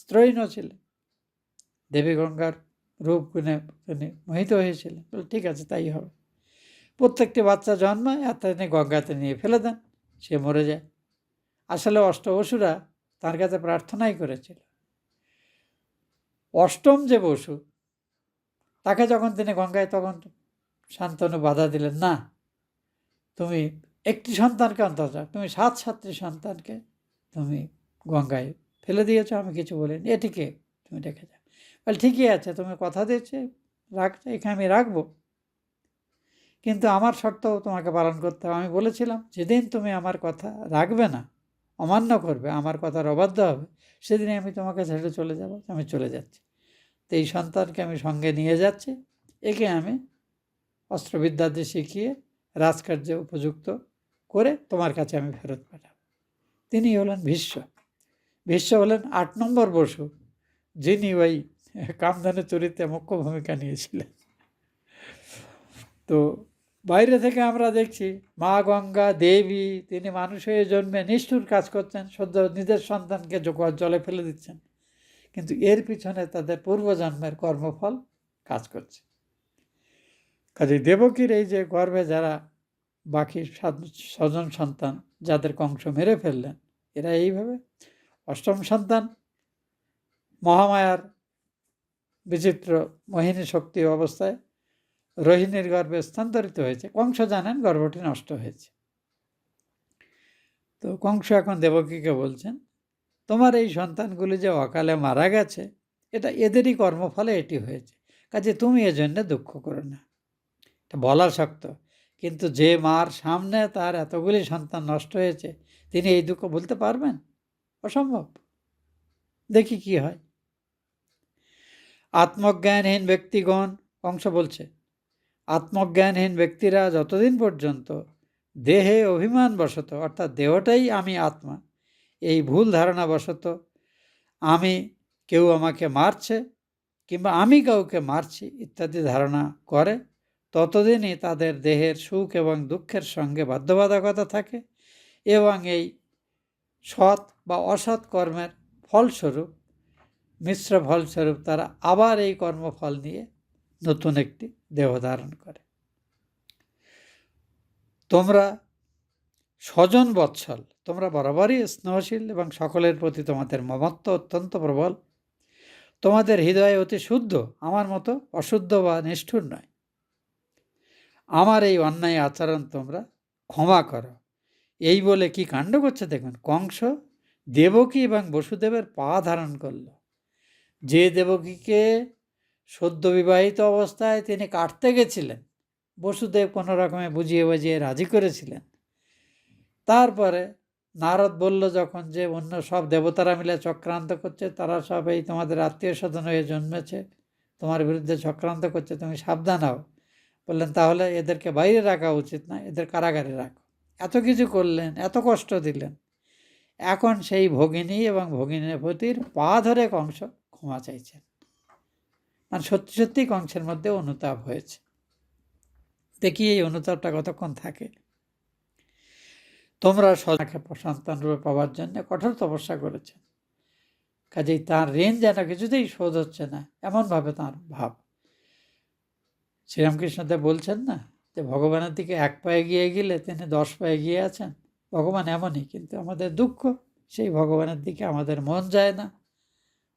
স্ত্রৈণ ছিলেন, দেবী গঙ্গার রূপ গুণে তিনি মোহিত হয়েছিলেন। বলে ঠিক আছে, তাই হবে। প্রত্যেকটি বাচ্চা জন্মায় আর তিনি গঙ্গাতে নিয়ে ফেলে দেন, সে মরে যায়। আসলে অষ্টবসুরা তার কাছে প্রার্থনাই করেছিল। অষ্টম যে বসু, তাকে যখন তিনি গঙ্গায়, তখন শান্তনু বাধা দিলেন, না, তুমি একটি সন্তানকে অন্তত, তুমি 7 সন্তানকে তুমি গঙ্গায় ফেলে দিয়েছ, আমি কিছু বলিনি, এটিকে তুমি রেখে যাও। বলে ঠিকই আছে, তুমি কথা দিয়েছে এখানে আমি রাখবো, কিন্তু আমার শর্তও তোমাকে পালন করতে হবে। আমি বলেছিলাম যেদিন তুমি আমার কথা রাখবে না, অমান্য করবে, আমার কথার অবাধ্য হবে, সেদিনই আমি তোমাকে ছেড়ে চলে যাব। আমি চলে যাচ্ছি, তো এই সন্তানকে আমি সঙ্গে নিয়ে যাচ্ছি, একে আমি অস্ত্রবিদ্যাতে শিখিয়ে রাজকার্যে উপযুক্ত করে তোমার কাছে আমি ফেরত পাঠাব। তিনি হলেন ভীষ্ম। ভীষ্ম হলেন 8 নম্বর বসু, যিনি ওই কামধেনু চুরিতে মুখ্য ভূমিকা নিয়েছিলেন। তো বাইরে থেকে আমরা দেখছি মা গঙ্গা দেবী, তিনি মানুষ হয়ে জন্মে নিষ্ঠুর কাজ করছেন, সদ্য নিজের সন্তানকে জলে ফেলে দিচ্ছেন, কিন্তু এর পিছনে তাদের পূর্বজন্মের কর্মফল কাজ করছে। কাজে দেবকীর এই যে গর্ভে যারা বাকি 6জন সন্তান, যাদের কংস মেরে ফেললেন, এরা এইভাবে অষ্টম সন্তান মহামায়ার বিচিত্র মোহিনী শক্তি অবস্থায় রোহিণীর গর্ভে স্থানান্তরিত হয়েছে। কংস জানেন গর্ভটি নষ্ট হয়েছে। তো কংস এখন দেবকীকে বলছেন, তোমার এই সন্তানগুলি যে অকালে মারা গেছে, এটা এদেরই কর্মফলে এটি হয়েছে, কাজে তুমি এজন্য দুঃখ করো না। এটা বলা শক্ত, কিন্তু যে মার সামনে তার এতগুলি সন্তান নষ্ট হয়েছে, তিনি এই দুঃখ বলতে পারবেন? অসম্ভব। দেখি কি হয়। আত্মজ্ঞানহীন ব্যক্তিগণ, কংস বলছে, আত্মজ্ঞানহীন ব্যক্তিরা যতদিন পর্যন্ত দেহে অভিমান বশত, অর্থাৎ দেহটাই আমি আত্মা, এই ভুল ধারণা বশত আমি, কেউ আমাকে মারছে কিংবা আমি কাউকে মারছি ইত্যাদি ধারণা করে, ততদিনই তাদের দেহের সুখ এবং দুঃখের সঙ্গে বাধ্যবাধকতা থাকে এবং এই সৎ বা অসৎ কর্মের ফলস্বরূপ, মিশ্র ফলস্বরূপ তারা আবার এই কর্মফল নিয়ে নতুন একটি দেহ ধারণ করে। তোমরা স্বজন বৎসল, তোমরা বরাবরই স্নেহশীল এবং সকলের প্রতি তোমাদের মমত্ব অত্যন্ত প্রবল। তোমাদের হৃদয় অতি শুদ্ধ, আমার মতো অশুদ্ধ বা নিষ্ঠুর নয়। আমার এই অন্যায় আচরণ তোমরা ক্ষমা করো। এই বলে কি কাণ্ড করছে দেখুন। কংস দেবকী এবং বসুদেবের পা ধারণ করল। যে দেবকীকে সদ্য বিবাহিত অবস্থায় তিনি কাটতে গেছিলেন, বসুদেব কোনো রকমে বুঝিয়ে বুঝিয়ে রাজি করেছিলেন। তারপরে নারদ বলল যখন যে অন্য সব দেবতারা মিলে চক্রান্ত করছে, তারা সব এই তোমাদের আত্মীয় স্বজন হয়ে জন্মেছে, তোমার বিরুদ্ধে চক্রান্ত করছে, তুমি সাবধান হও। বললেন তাহলে এদেরকে বাইরে রাখা উচিত না, এদের কারাগারে রাখো। এত কিছু করলেন, এত কষ্ট দিলেন, এখন সেই ভগিনী এবং ভগিনীপতির পা ধরে কংস ক্ষমা চাইছেন। মানে সত্যি সত্যি কংসের মধ্যে অনুতাপ হয়েছে। দেখি এই অনুতাপটা কতক্ষণ থাকে। তোমরা সন্তান রূপে পাওয়ার জন্য কঠোর তপস্যা করেছেন, কাজেই তার ঋণ যেন কিছুতেই শোধ হচ্ছে না, এমনভাবে তার ভাব। শ্রীরামকৃষ্ণদেব বলছেন না যে ভগবানের দিকে 1 পা এগিয়ে গেলে তিনি 10 পা এগিয়ে আছেন। ভগবান এমনই, কিন্তু আমাদের দুঃখ সেই ভগবানের দিকে আমাদের মন যায় না।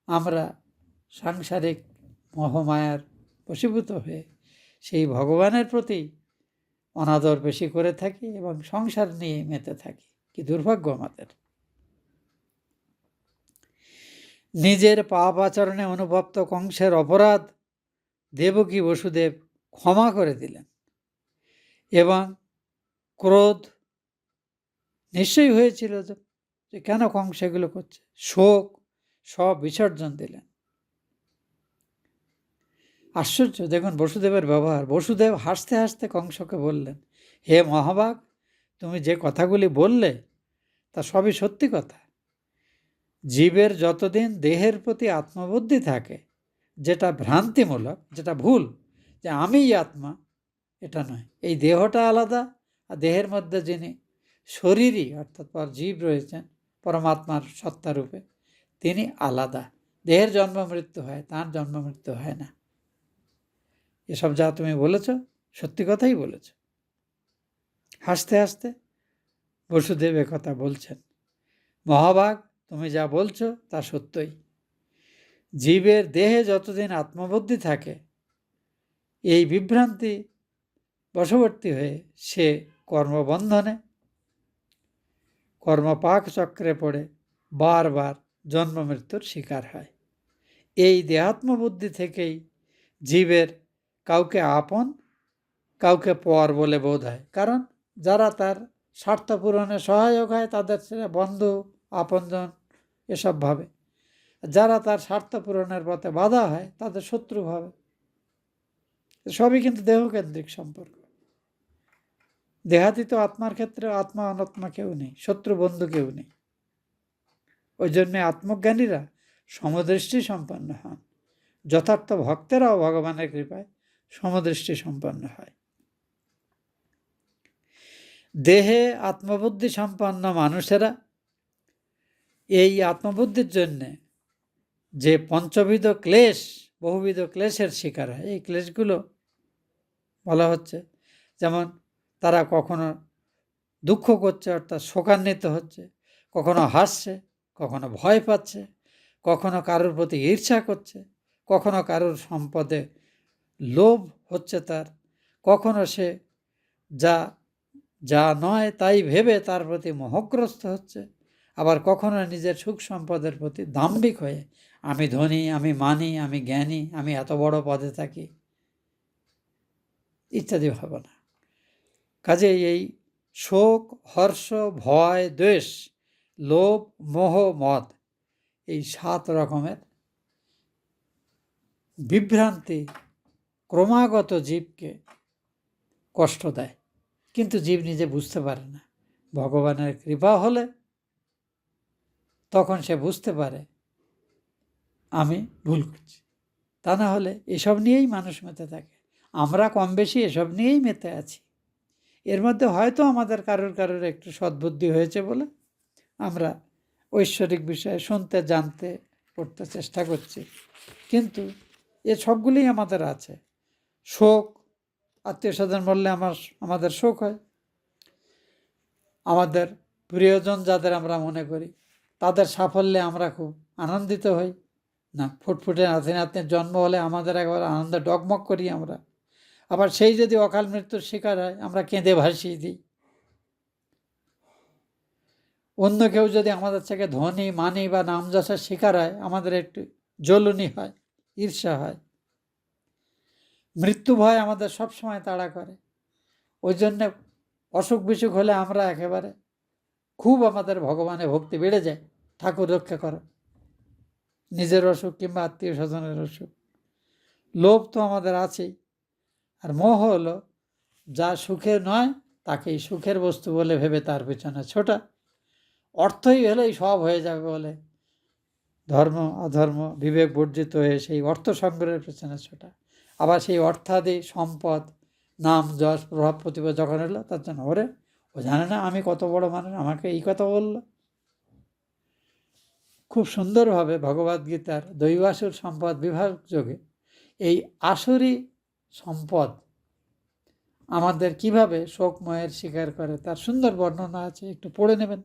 আমরা সাংসারিক মোহমায়ার বশীভূত হয়ে সেই ভগবানের প্রতি অনাদর বেশি করে থাকি এবং সংসার নিয়ে মেতে থাকি। কি দুর্ভাগ্য আমাদের। নিজের পাপ আচরণে অনুভূত কংসের অপরাধ দেবকী বসুদেব ক্ষমা করে দিলেন এবং ক্রোধ নিশ্চয়ই হয়েছিল যে কেন কংস এগুলো করছে, শোক সব বিসর্জন দিলেন। আশ্চর্য দেখুন বসুদেবের ব্যবহার। বসুদেব হাসতে হাসতে কংসকে বললেন, হে মহাভাগ, তুমি যে কথাগুলি বললে তা সবই সত্যি কথা। জীবের যতদিন দেহের প্রতি আত্মবুদ্ধি থাকে, যেটা ভ্রান্তিমূলক, যেটা ভুল, যে আমিই আত্মা, এটা নয়। এই দেহটা আলাদা, আর দেহের মধ্যে যিনি শরীরই অর্থাৎ জীব রয়েছেন পরমাত্মার সত্তারূপে, তিনি আলাদা। দেহের জন্ম মৃত্যু হয়, তার জন্ম মৃত্যু হয় না। এসব যা তুমি বলেছ সত্যি কথাই বলেছ। হাসতে হাসতে বসুদেব কথা বলছেন, মহাভাগ, তুমি যা বলছো তা সত্যই। জীবের দেহে যতদিন আত্মবুদ্ধি থাকে, এই বিভ্রান্তি বশবর্তী হয়ে সে কর্মবন্ধনে, কর্মপাক চক্রে পড়ে বারবার জন্ম মৃত্যুর শিকার হয়। এই দেহাত্মবুদ্ধি থেকেই জীবের কাউকে আপন, কাউকে পর বলে বোধ হয়। কারণ যারা তার স্বার্থ পূরণে সহায়ক হয় তাদের সেটা বন্ধু, আপনজন এসব ভাবে। যারা তার স্বার্থ পূরণের পথে বাধা হয় তাদের শত্রু ভাবে। সবই কিন্তু দেহকেন্দ্রিক সম্পর্ক। দেহাতীত আত্মার ক্ষেত্রে আত্মা অনাত্মা কেউ নেই, শত্রু বন্ধু কেউ নেই। ওই জন্যে আত্মজ্ঞানীরা সমদৃষ্টি সম্পন্ন হন। যথার্থ ভক্তেরাও ভগবানের কৃপায় সমদৃষ্টি সম্পন্ন হয়। দেহে আত্মবুদ্ধি সম্পন্ন মানুষেরা এই আত্মবুদ্ধির জন্যে যে পঞ্চবিধ ক্লেশ, বহুবিধ ক্লেশের শিকার হয়। এই ক্লেশগুলো বলা হচ্ছে, যেমন তারা কখনো দুঃখ করছে অর্থাৎ শোকান্বিত হচ্ছে, কখনো হাসছে, কখনো ভয় পাচ্ছে, কখনো কারোর প্রতি ঈর্ষা করছে, কখনো কারোর সম্পদে লোভ হচ্ছে তার, কখনো সে যা যা নয় তাই ভেবে তার প্রতি মোহগ্রস্ত হচ্ছে, আবার কখনো নিজের সুখ সম্পদের প্রতি দাম্ভিক হয়ে আমি ধনী, আমি মানি, আমি জ্ঞানী, আমি এত বড় পদে থাকি ইত্যাদি ভাবনা। কাজেই এই শোক, হর্ষ, ভয়, দ্বেষ, লোভ, মোহ, মদ, এই 7 রকমের বিভ্রান্তি ক্রমাগত জীবকে কষ্ট দেয়, কিন্তু জীব নিজে বুঝতে পারে না। ভগবানের কৃপা হলে তখন সে বুঝতে পারে আমি ভুল করছি। তা না হলে এসব নিয়েই মানুষ মেতে থাকে। আমরা কম বেশি এসব নিয়েই মেতে আছি। এর মধ্যে হয়তো আমাদের কারোর একটু সদ্বুদ্ধি হয়েছে বলে আমরা ঐশ্বরিক বিষয়ে শুনতে, জানতে, পড়তে চেষ্টা করছি, কিন্তু এ সবগুলোই আমাদের আছে। শোক, আত্মীয় স্বজন বললে আমাদের শোক হয়। আমাদের প্রিয়জন যাদের আমরা মনে করি তাদের সাফল্যে আমরা খুব আনন্দিত হই না। ফুটফুটে নাতি নাতনির জন্ম হলে আমাদের একবার আনন্দে ডগমগ করি আমরা। আবার সেই যদি অকাল মৃত্যুর শিকার হয় আমরা কেঁদে ভাসিয়ে দিই। অন্য কেউ যদি আমাদের থেকে ধনী, মানি বা নাম যশের শিকার হয় আমাদের একটু জ্বলুনি হয়, ঈর্ষা হয়। মৃত্যু ভয় আমাদের সবসময় তাড়া করে। ওই জন্যে অসুখ বিসুখ হলে আমরা একেবারে খুব আমাদের ভগবানের ভক্তি বেড়ে যায়, ঠাকুর রক্ষা করো, নিজের অসুখ কিংবা আত্মীয় স্বজনের অসুখ। লোভ তো আমাদের আছেই, আর মোহ হলো যা সুখের নয় তাকেই সুখের বস্তু বলে ভেবে তার পেছনে ছোটা। অর্থই হলেই সব হয়ে যাবে বলে ধর্ম অধর্ম বিবেক বর্জিত হয়ে সেই অর্থ সংগ্রহের পেছনে ছোটা। আবার সেই অর্থাদি সম্পদ, নাম যশ, প্রভাব প্রতিভা যখন এলো তার জন্য ওরে ও জানে না আমি কত বড় মানুষ, আমাকে এই কথা বলল। খুব সুন্দরভাবে ভগবদ্গীতার দৈবাসুর সম্পদ বিভাগ যোগে এই আসুরি সম্পদ আমাদের কিভাবে শোকময়ের শিকার করে তার সুন্দর বর্ণনা আছে, একটু পড়ে নেবেন।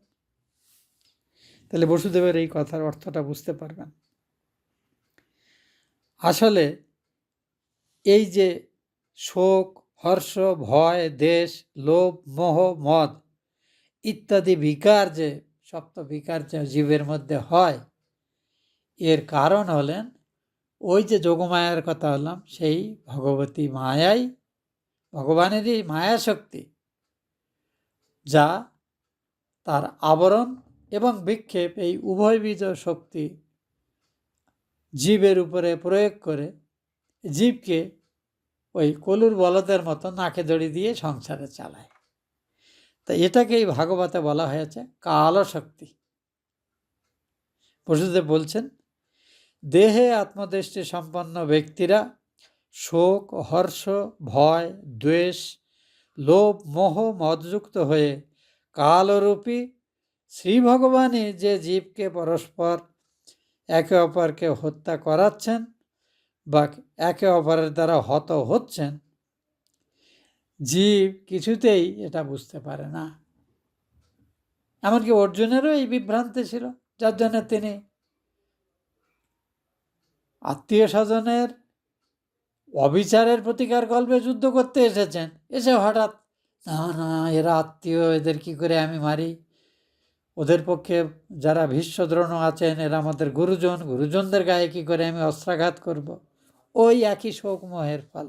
তাহলে বসুদেবের এই কথার অর্থটা বুঝতে পারবেন। আসলে এই যে শোক, হর্ষ, ভয়, দেশ, লোভ, মোহ, মদ ইত্যাদি বিকার, যে সপ্ত বিকার যে জীবের মধ্যে হয়, এর কারণ হলেন ওই যে যোগমায়ার কথা বললাম, সেই ভগবতী মায়াই, ভগবানেরই মায়া শক্তি, যা তার আবরণ এবং বিক্ষেপ, এই উভয়বিধ শক্তি জীবের উপরে প্রয়োগ করে জীবকে ওই কলুর বলদের মতো নাকে দড়ি দিয়ে সংসারে চালায়। তা এটাকেই ভাগবতে বলা হয়েছে কাল শক্তি। বসুদেব বলছেন, দেহে আত্মদৃষ্টি সম্পন্ন ব্যক্তিরা শোক, হর্ষ, ভয়, দ্বেষ, লোভ, মোহ, মদযুক্ত হয়ে কালরূপী শ্রী ভগবানই যে জীবকে পরস্পর একে অপরকে হত্যা করাচ্ছেন বা একে অপরের দ্বারা হত হচ্ছেন, জীব কিছুতেই এটা বুঝতে পারে না। এমনকি অর্জুনেরও এই বিভ্রান্তি ছিল, যার জন্য তিনি আত্মীয় স্বজনের অবিচারের প্রতিকার কল্পে যুদ্ধ করতে এসেছেন, এসে হঠাৎ না না এরা আত্মীয়, এদের কি করে আমি মারি, ওদের পক্ষে যারা ভীষ্ম দ্রোণ আছেন এরা আমাদের গুরুজন, গুরুজনদের গায়ে কি করে আমি অস্ত্রাঘাত করব। ওই একই শোক মোহের ফল।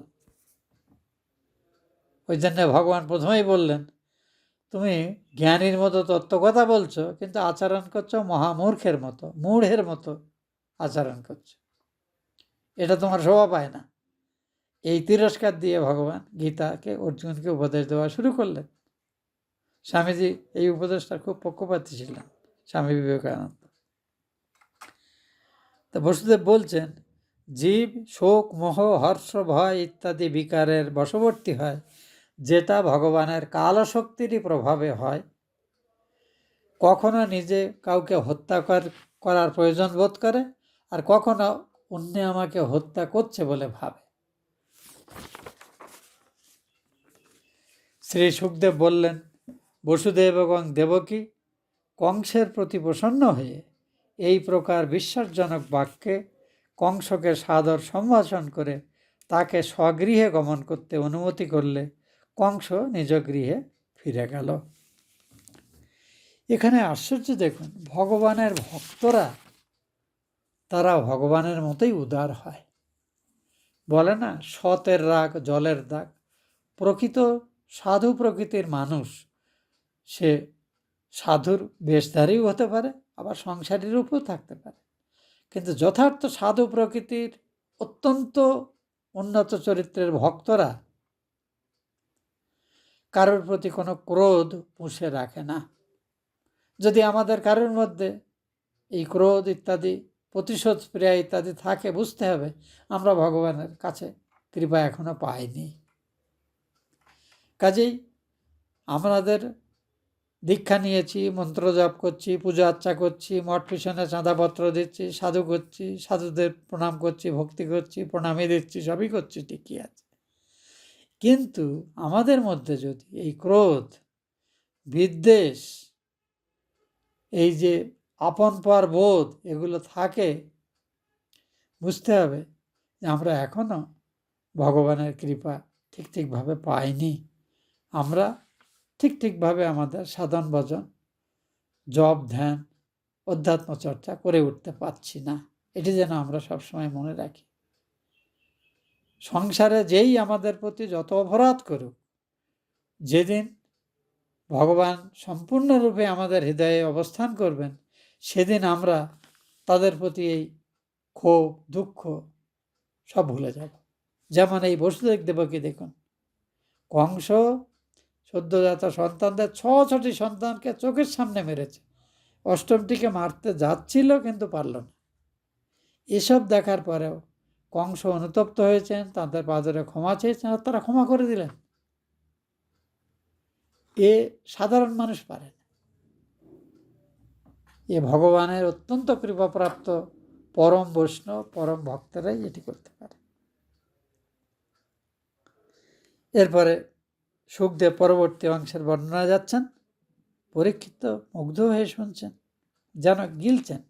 ওই জন্য ভগবান প্রথমেই বললেন, তুমি জ্ঞানীর মতো তত্ত্ব কথা বলছো, কিন্তু আচরণ করছো মহামূর্খের মতো, মূঢ়ের মতো আচরণ করছো, এটা তোমার শোভা পায় না। এই তিরস্কার দিয়ে ভগবান গীতাকে অর্জুনকে উপদেশ দেওয়া শুরু করলেন। স্বামীজি এই উপদেশটা খুব পক্ষপাতী ছিলেন, স্বামী বিবেকানন্দ। তা বসুদেব বলছেন, জীব শোক, মোহ, হর্ষ, ভয় ইত্যাদি বিকারের বশবর্তী হয়, যেটা ভগবানের কালশক্তিরই প্রভাবে হয়। কখনো নিজে কাউকে হত্যা করার প্রয়োজন বোধ করে, আর কখনো অন্য আমাকে হত্যা করছে বলে ভাবে। শ্রী সুখদেব বললেন, বসুদেব এবং দেবকী কংসের প্রতি প্রসন্ন হয়ে এই প্রকার বিশ্বাসজনক বাক্যে কংসকে সাদর সম্ভাষণ করে তাকে স্বগৃহে গমন করতে অনুমতি করলে কংস নিজ গৃহে ফিরে গেল। এখানে আশ্চর্য দেখুন, ভগবানের ভক্তরা তারা ভগবানের মতোই উদার হয়। বলে না, সতের রাগ জলের দাগ। প্রকৃত সাধু প্রকৃতির মানুষ সে সাধুর বেশধারীও হতে পারে, আবার সংসারী রূপেও থাকতে পারে, কিন্তু যথার্থ সাধু প্রকৃতির অত্যন্ত উন্নত চরিত্রের ভক্তরা কারোর প্রতি কোনো ক্রোধ পুষে রাখে না। যদি আমাদের কারোর মধ্যে এই ক্রোধ ইত্যাদি, প্রতিশোধ প্রিয়া ইত্যাদি থাকে, বুঝতে হবে আমরা ভগবানের কাছে কৃপা এখনো পাইনি। কাজেই আমাদের দীক্ষা নিয়েছি, মন্ত্র জপ করছি, পূজা আর্চা করছি, মঠ পিছনে চাঁদাপত্র দিচ্ছি, সাধু করছি, সাধুদের প্রণাম করছি, ভক্তি করছি, প্রণামী দিচ্ছি, সবই করছি, ঠিকই আছে। কিন্তু আমাদের মধ্যে যদি এই ক্রোধ, বিদ্বেষ, এই যে আপনপর বোধ এগুলো থাকে, বুঝতে হবে যে আমরা এখনো ভগবানের কৃপা ঠিকভাবে পাইনি। আমরা ঠিকভাবে আমাদের সাধন ভজন, জপ, ধ্যান, অধ্যাত্ম চর্চা করে উঠতে পারছি না। এটি যেন আমরা সবসময় মনে রাখি। সংসারে যেই আমাদের প্রতি যত অপরাধ করুক, যেদিন ভগবান সম্পূর্ণরূপে আমাদের হৃদয়ে অবস্থান করবেন, সেদিন আমরা তাদের প্রতি এই ক্ষোভ, দুঃখ সব ভুলে যাব। যেমন এই বসুদেব দেবকী দেখুন, কংস সদ্যজাত সন্তানদের 6টি সন্তানকে চোখের সামনে মেরেছে, অষ্টমটিকে মারতে যাচ্ছিল কিন্তু পারল না। এসব দেখার পরেও কংস অনুতপ্ত হয়েছেন, তাদের পাদরে ক্ষমা চেয়েছেন, আর তারা ক্ষমা করে দিলেন। এ সাধারণ মানুষ পারে না। এ ভগবানের অত্যন্ত কৃপাপ্রাপ্ত পরম বৈষ্ণব, পরম ভক্তরাই এটি করতে পারে। এরপরে সুখদেব পরবর্তী অংশের বর্ণনা যাচ্ছেন। পরীক্ষিত মুগ্ধ হয়ে শুনছেন যেন গিলছেন।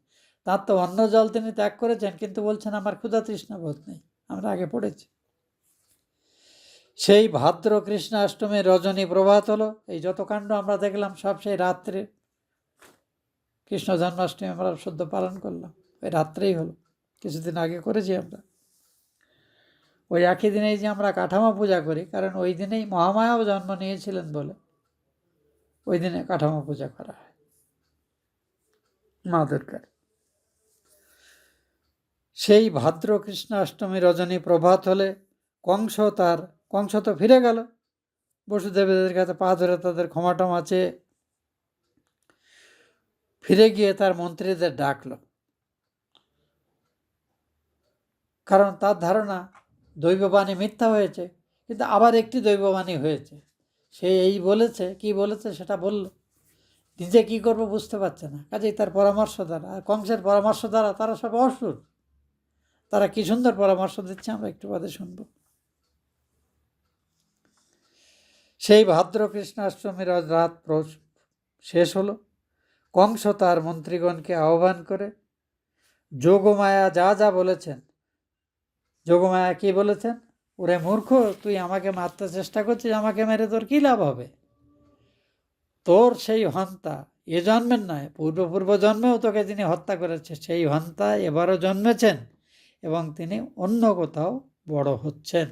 তার তো অন্য জল তিনি ত্যাগ করেছেন, কিন্তু বলছেন আমার ক্ষুধা তৃষ্ণা বোধ নেই। আমরা আগে পড়েছি। সেই ভাদ্র কৃষ্ণাষ্টমী রজনী প্রভাত হলো। এই যত কাণ্ড আমরা দেখলাম সব সেই রাত্রে, কৃষ্ণ জন্মাষ্টমী আমরা সদ্য পালন করলাম, ওই রাত্রেই হলো, কিছুদিন আগে করেছি আমরা। ওই একই দিনেই যে আমরা কাঠামো পূজা করি, কারণ ওই দিনেই মহামায়াও জন্ম নিয়েছিলেন বলে ওই দিনে কাঠামো পূজা করা হয় মা দুর্গার। সেই ভাদ্র কৃষ্ণাষ্টমী রজনী প্রভাত হলে কংস তো ফিরে গেল, বসুদেবদের কাছে পা ধরে তাদের ক্ষমাটমা চেয়ে ফিরে গিয়ে তার মন্ত্রীদের ডাকল। কারণ তার ধারণা দৈববাণী মিথ্যা হয়েছে, কিন্তু আবার একটি দৈববাণী হয়েছে। সে এই বলেছে, কি বলেছে সেটা বলল, নিজে কি করবো বুঝতে পারছে না, কাজেই তার পরামর্শ দ্বারা, আর কংসের পরামর্শ দ্বারা তারা সব অসুর। তারা কি সুন্দর পরামর্শ দিচ্ছে আমরা একটু বাদে শুনব। সেই ভাদ্র কৃষ্ণাষ্টমীর রাত শেষ হলো। কংস তার মন্ত্রীগণকে আহ্বান করে যোগমায়া যা যা বলেছেন, যোগমায়া কি বলেছেন, ওরে মূর্খ, তুই আমাকে মারতে চেষ্টা করছিস, আমাকে মেরে তোর কী লাভ হবে? তোর সেই হন্তা এ জন্মের নয়, পূর্ব জন্মেও তোকে যিনি হত্যা করেছে সেই হন্তা এবারও জন্মেছেন, এবং তিনি অন্য কোথাও বড় হচ্ছেন।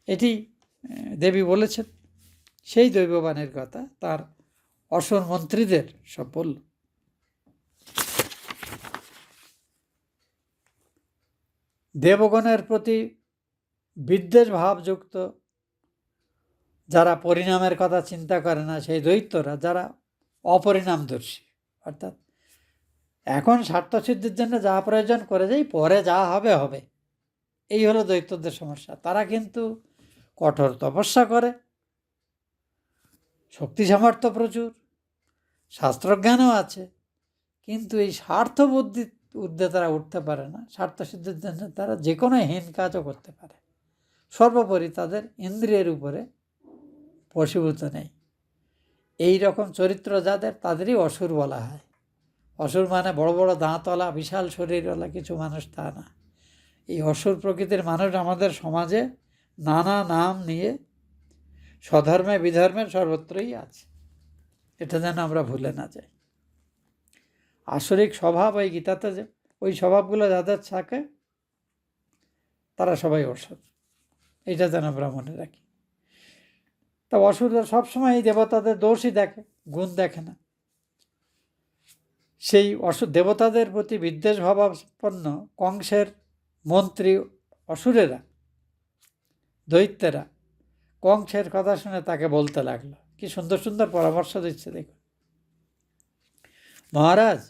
এটি দেবী বলেছেন। সেই দৈববাণীর কথা তার অসুর মন্ত্রীদের সব বলল। দেবগণের প্রতি বিদ্বেষ ভাবযুক্ত যারা পরিণামের কথা চিন্তা করে না, সেই দৈত্যরা যারা অপরিণামদর্শী, অর্থাৎ এখন স্বার্থসিদ্ধির জন্য যা প্রয়োজন করে যাই, পরে যা হবে হবে, এই হলো দৈত্যদের সমস্যা। তারা কিন্তু কঠোর তপস্যা করে, শক্তি সামর্থ্য প্রচুর, শাস্ত্রজ্ঞানও আছে, কিন্তু এই স্বার্থ বুদ্ধির ঊর্ধ্বে তারা উঠতে পারে না। স্বার্থসিদ্ধির জন্য তারা যে কোনো হীন কাজও করতে পারে। সর্বোপরি তাদের ইন্দ্রিয়ের উপরে বশীভূত নেই। এই রকম চরিত্র যাদের, তাদেরই অসুর বলা হয়। অসুর মানে বড় বড় দাঁতওয়ালা বিশাল শরীরওয়ালা কিছু মানুষ তা না। এই অসুর প্রকৃতির মানুষ আমাদের সমাজে নানা নাম নিয়ে স্বধর্মে বিধর্মের সর্বত্রই আছে, এটা যেন আমরা ভুলে না যাই। আসরিক স্বভাব ওই গীতাতে যে ওই স্বভাবগুলো যাদের থাকে তারা সবাই অসুর, এটা যেন আমরা মনে রাখি। তা অসুররা সবসময় এই দেবতাদের দোষই দেখে, গুণ দেখে না। সেই দেবতাদের প্রতি বিদ্বেষ ভাবাপন্ন কংসের মন্ত্রী অসুরেরা, দৈত্যেরা কংসের কথা শুনে তাকে বলতে লাগলো। কি সুন্দর সুন্দর পরামর্শ দিচ্ছে দেখুন। মহারাজ,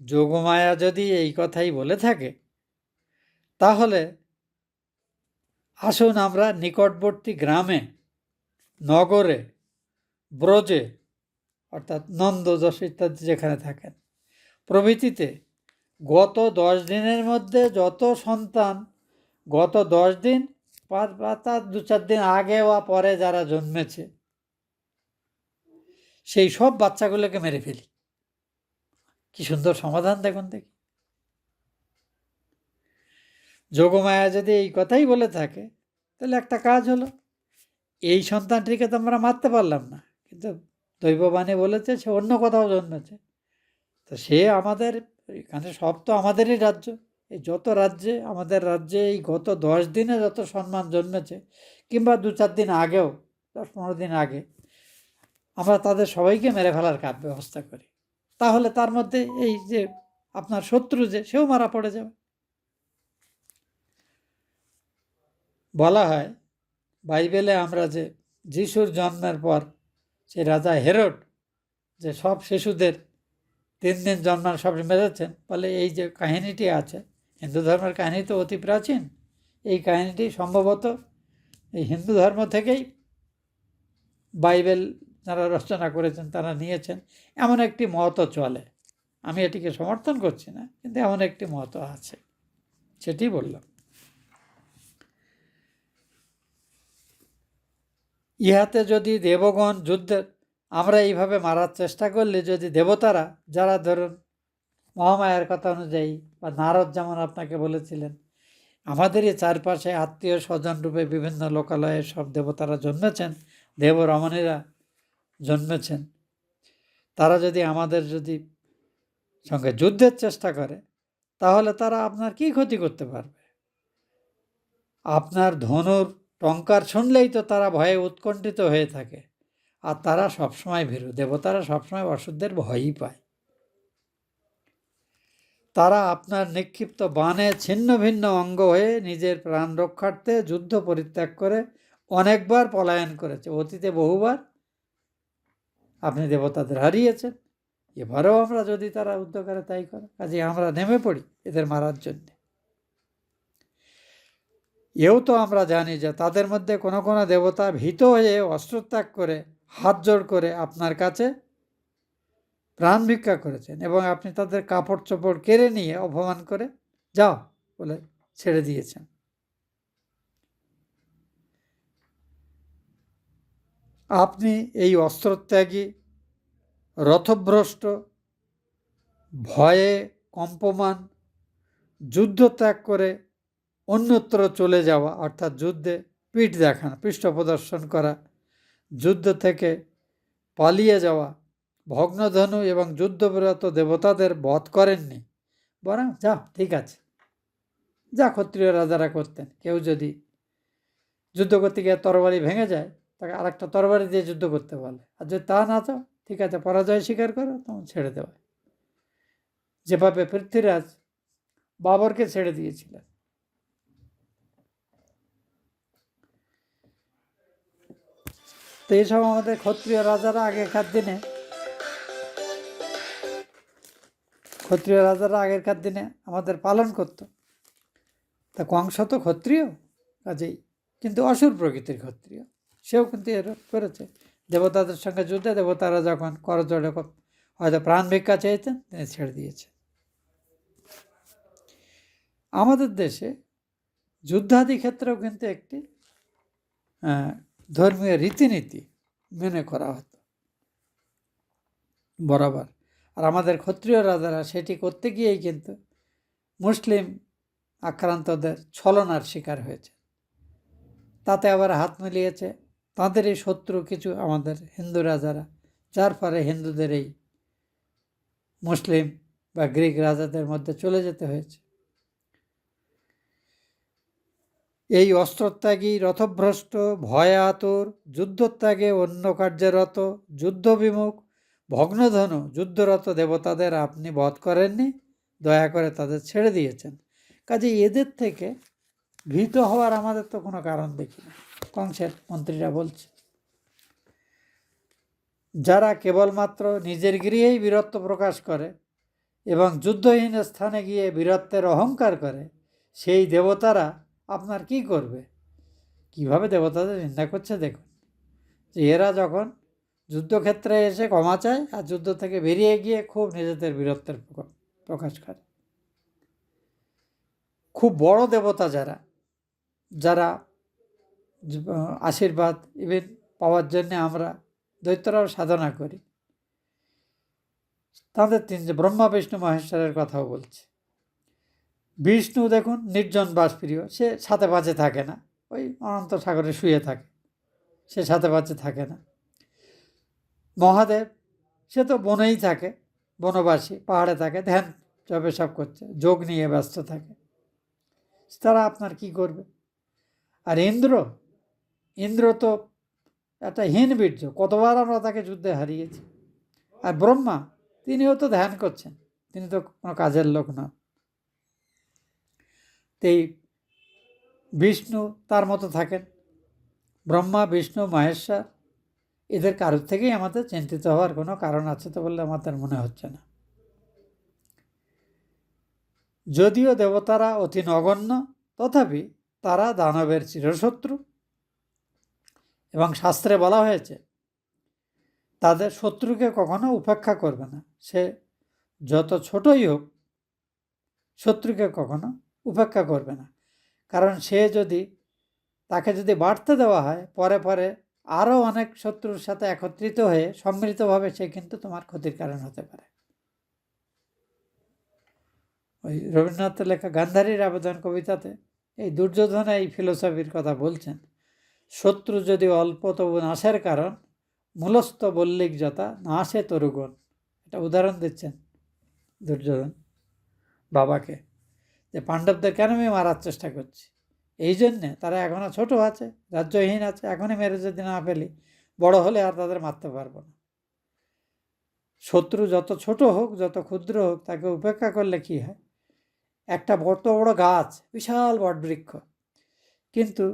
যোগমায়া যদি এই কথাই বলে থাকে, তাহলে আসুন আমরা নিকটবর্তী গ্রামে, নগরে, ব্রজে, অর্থাৎ নন্দ, যশ ইত্যাদি যেখানে থাকেন প্রভৃতিতে গত 10 দিনের মধ্যে যত সন্তান, গত 10 দিন বা তার 2-4 দিন আগে বা পরে যারা জন্মেছে, সেই সব বাচ্চাগুলোকে মেরে ফেলি। কি সুন্দর সমাধান দেখুন দেখি। যোগমায়া যদি এই কথাই বলে থাকে, তাহলে একটা কাজ হলো, এই সন্তানটিকে তো আমরা মারতে পারলাম না, কিন্তু দৈববাণী বলেছে সে অন্য কোথাও জন্মেছে, তো সে আমাদের এখানে, সব তো আমাদেরই রাজ্য, এই যত রাজ্যে, আমাদের রাজ্যে এই গত 10 দিনে যত সম্মান জন্মেছে, কিংবা 2-4 দিন আগেও, 10-15 দিন আগে, আমরা তাদের সবাইকে মেরে ফেলার ব্যবস্থা করি। তাহলে তার মধ্যে এই যে আপনার শত্রু, যে সেও মারা পড়ে যাবে। বলা হয় বাইবেলে আমরা যে যিশুর জন্মের পর সে রাজা হেরোড যে সব শিশুদের 3 দিন জন্মানো সব মেরেছেন, বলে এই যে কাহিনীটি আছে, হিন্দু ধর্মের কাহিনী তো অতি প্রাচীন, এই কাহিনীটি সম্ভবত এই হিন্দু ধর্ম থেকেই বাইবেল যারা রচনা করেছেন তারা নিয়েছেন, এমন একটি মতও চলে। আমি এটিকে সমর্থন করছি না, কিন্তু এমন একটি মতও আছে, সেটি বললাম। ইহাতে যদি দেবগণ যুদ্ধের, আমরা এইভাবে মারার চেষ্টা করলে যদি দেবতারা, যারা ধরুন মহামায়ার কথা অনুযায়ী বা নারদ যেমন আপনাকে বলেছিলেন, আমাদেরই চারপাশে আত্মীয় স্বজন রূপে বিভিন্ন লোকালয়ে সব দেবতারা জন্মেছেন, দেব রমণীরা জন্মেছেন, তারা যদি আমাদের সঙ্গে যুদ্ধের চেষ্টা করে, তাহলে তারা আপনার কি ক্ষতি করতে পারবে? আপনার ধনুর টঙ্কার শুনলেই তো তারা ভয়ে উৎকণ্ঠিত হয়ে থাকে, আর তারা সবসময় ভীরু। দেবতারা সবসময় অসুরদের ভয়ই পায়। তারা আপনার নিক্ষিপ্ত বাণে ছিন্ন ভিন্ন অঙ্গ হয়ে নিজের প্রাণ রক্ষার্থে যুদ্ধ পরিত্যাগ করে অনেকবার পলায়ন করেছে। অতীতে বহুবার আপনি দেবতাদের হারিয়েছেন, এবারেও আমরা যদি তারা যুদ্ধ করে তাই করে, কাজে আমরা নেমে পড়ি এদের মারার জন্য। এও তো আমরা জানি যে তাদের মধ্যে কোনো কোনো দেবতা ভীত হয়ে অস্ত্রত্যাগ করে হাত জোড় করে আপনার কাছে প্রাণ ভিক্ষা করেছেন, এবং আপনি তাদের কাপড় চোপড় কেড়ে নিয়ে অপমান করে যাও বলে ছেড়ে দিয়েছেন। আপনি এই অস্ত্রত্যাগী, রথভ্রষ্ট, ভয়ে কম্পমান, যুদ্ধ ত্যাগ করে অন্যত্র চলে যাওয়া, অর্থাৎ যুদ্ধে পিঠ দেখানো, পৃষ্ঠ প্রদর্শন করা, যুদ্ধ থেকে পালিয়ে যাওয়া, ভগ্নধনু এবং যুদ্ধবিরত দেবতাদের বধ করেননি, বরং যা ঠিক আছে, যা ক্ষত্রিয় রাজারা করতেন। কেউ যদি যুদ্ধ করতে গিয়ে তরবারি ভেঙে যায়, তাকে আরেকটা তরবারি দিয়ে যুদ্ধ করতে বলে, আর যদি তা না চাও, ঠিক আছে, পরাজয় স্বীকার করো, তখন ছেড়ে দেওয়া। যেভাবে পৃথ্বীরাজ বাবরকে ছেড়ে দিয়েছিলেন। তো এইসব আমাদের ক্ষত্রিয় রাজারা আগেকার দিনে আমাদের পালন করত। তা কংস তো ক্ষত্রিয়, কাজেই কিন্তু অসুর প্রকৃতির ক্ষত্রিয়, সেও কিন্তু এর করেছে। দেবতাদের সঙ্গে যুদ্ধে দেবতারা যখন করজোড়ে হয়তো প্রাণ ভিক্ষা চেয়েছেন, তিনি ছেড়ে দিয়েছেন। আমাদের দেশে যুদ্ধাদি ক্ষেত্রেও কিন্তু একটি ধর্মীয় রীতিনীতি মেনে করা হতো বরাবর, আর আমাদের ক্ষত্রিয় রাজারা সেটি করতে গিয়েই কিন্তু মুসলিম আক্রান্তদের ছলনার শিকার হয়েছে। তাতে আবার হাত মিলিয়েছে তাঁদেরই শত্রু কিছু আমাদের হিন্দু রাজারা, যার ফলে হিন্দুদের এই মুসলিম বা গ্রিক রাজাদের মধ্যে চলে যেতে হয়েছে। এই অস্ত্রত্যাগী, রথভ্রষ্ট, ভয় আতুর, যুদ্ধত্যাগে অন্য কার্যরত, যুদ্ধবিমুখ, ভগ্নধনু, যুদ্ধরত দেবতাদের আপনি বধ করেননি, দয়া করে তাদের ছেড়ে দিয়েছেন। কাজে এদের থেকে ভীত হওয়ার আমাদের তো কোনো কারণ দেখি না, কংসের মন্ত্রীরা বলছে। যারা কেবলমাত্র নিজের গৃহেই বীরত্ব প্রকাশ করে এবং যুদ্ধহীন স্থানে গিয়ে বীরত্বের অহংকার করে, সেই দেবতারা আপনার কি করবে? কিভাবে দেবতাদের নিন্দা করছে দেখুন, যে এরা যখন যুদ্ধক্ষেত্রে এসে ক্ষমা চায় আর যুদ্ধ থেকে বেরিয়ে গিয়ে খুব নিজেদের বীরত্বের প্রকাশ করে। খুব বড় দেবতা যারা আশীর্বাদ ইভেন পাওয়ার জন্যে আমরা দৈত্যরাও সাধনা করি, তাদের যে ব্রহ্মা, বিষ্ণু, মহেশ্বরের কথাও বলছে। বিষ্ণু দেখুন নির্জন বাসপ্রিয়, সে সাথে পাচে থাকে না, ওই অনন্ত সাগরে শুয়ে থাকে, সে সাথে পাচে থাকে না। মহাদেব, সে তো বনেই থাকে, বনবাসী, পাহাড়ে থাকে, ধ্যান জপে সব করছে, যোগ নিয়ে ব্যস্ত থাকে, তারা আপনার কি করবে? আর ইন্দ্র তো একটা হীন বীর্য, কতবার আমরা তাকে যুদ্ধে হারিয়েছি। আর ব্রহ্মা, তিনিও তো ধ্যান করছেন, তিনি তো কোনো কাজের লোক না। এই বিষ্ণু তার মতো থাকেন। ব্রহ্মা, বিষ্ণু, মহেশ্বর, এদের কারোর থেকেই আমাদের চিন্তিত হওয়ার কোনো কারণ আছে তো বলে আমাদের মনে হচ্ছে না। যদিও দেবতারা অতি নগণ্য, তথাপি তারা দানবের চিরশত্রু, এবং শাস্ত্রে বলা হয়েছে তাদের শত্রুকে কখনো উপেক্ষা করবে না। সে যত ছোটই হোক, শত্রুকে কখনো উপেক্ষা করবে না, কারণ তাকে যদি বাড়তে দেওয়া হয়, পরে পরে আরও অনেক শত্রুর সাথে একত্রিত হয়ে সম্মিলিতভাবে সে কিন্তু তোমার ক্ষতির কারণ হতে পারে। ওই রবীন্দ্রনাথের লেখা গান্ধারীর আবেদন কবিতাতে এই দুর্যোধন এই ফিলোসফির কথা বলছেন। শত্রু যদি অল্প তবু নাশের কারণ, মূলস্থ বল্লিক যথা নাশে তরুগুণ। এটা উদাহরণ দিচ্ছেন দুর্যোধন বাবাকে, যে পাণ্ডবদের কেন আমি মারার চেষ্টা করছি, এই জন্যে তারা এখনও ছোট আছে, রাজ্যহীন আছে, এখনই মেরে যদি না ফেলি বড় হলে আর তাদের মারতে পারবো না। শত্রু যত ছোট হোক, যত ক্ষুদ্র হোক, তাকে উপেক্ষা করলে কি হয়, একটা বড় বড় গাছ, বিশাল বটবৃক্ষ, কিন্তু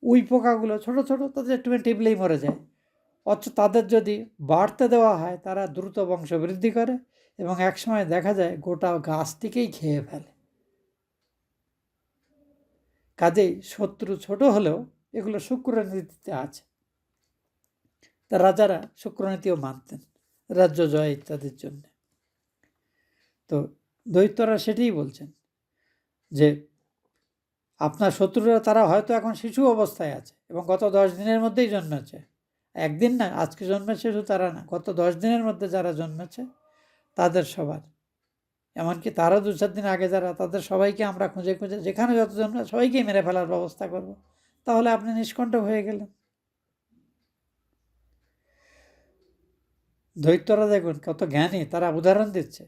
উই পোকাগুলো ছোট ছোট, তাদের একটু টিপলেই মরে যায়। অথচ তাদের যদি বাড়তে দেওয়া হয়, তারা দ্রুত বংশ বৃদ্ধি করে এবং একসময় দেখা যায় গোটা গাছটিকেই খেয়ে ফেলে। কাজেই শত্রু ছোট হলেও এগুলো শুক্রনীতিতে আছে। তা রাজারা শুক্রনীতিও মানতেন রাজ্য জয় ইত্যাদির জন্য। তো দৈত্যরা সেটাই বলছেন যে আপনার শত্রুরা তারা হয়তো এখন শিশু অবস্থায় আছে এবং গত 10 দিনের মধ্যেই জন্মেছে, একদিন না, আজকে জন্মেছে শুধু তারা না, গত 10 দিনের মধ্যে যারা জন্মেছে তাদের সবার, এমনকি তারা 2-4 দিন আগে যারা, তাদের সবাইকে আমরা খুঁজে খুঁজে যেখানে যত জন্মে সবাইকেই মেরে ফেলার ব্যবস্থা করব। তাহলে আপনি নিষ্কণ্ঠ হয়ে গেলেন। দৈত্যরা দেখুন কত জ্ঞানী, তারা উদাহরণ দিচ্ছে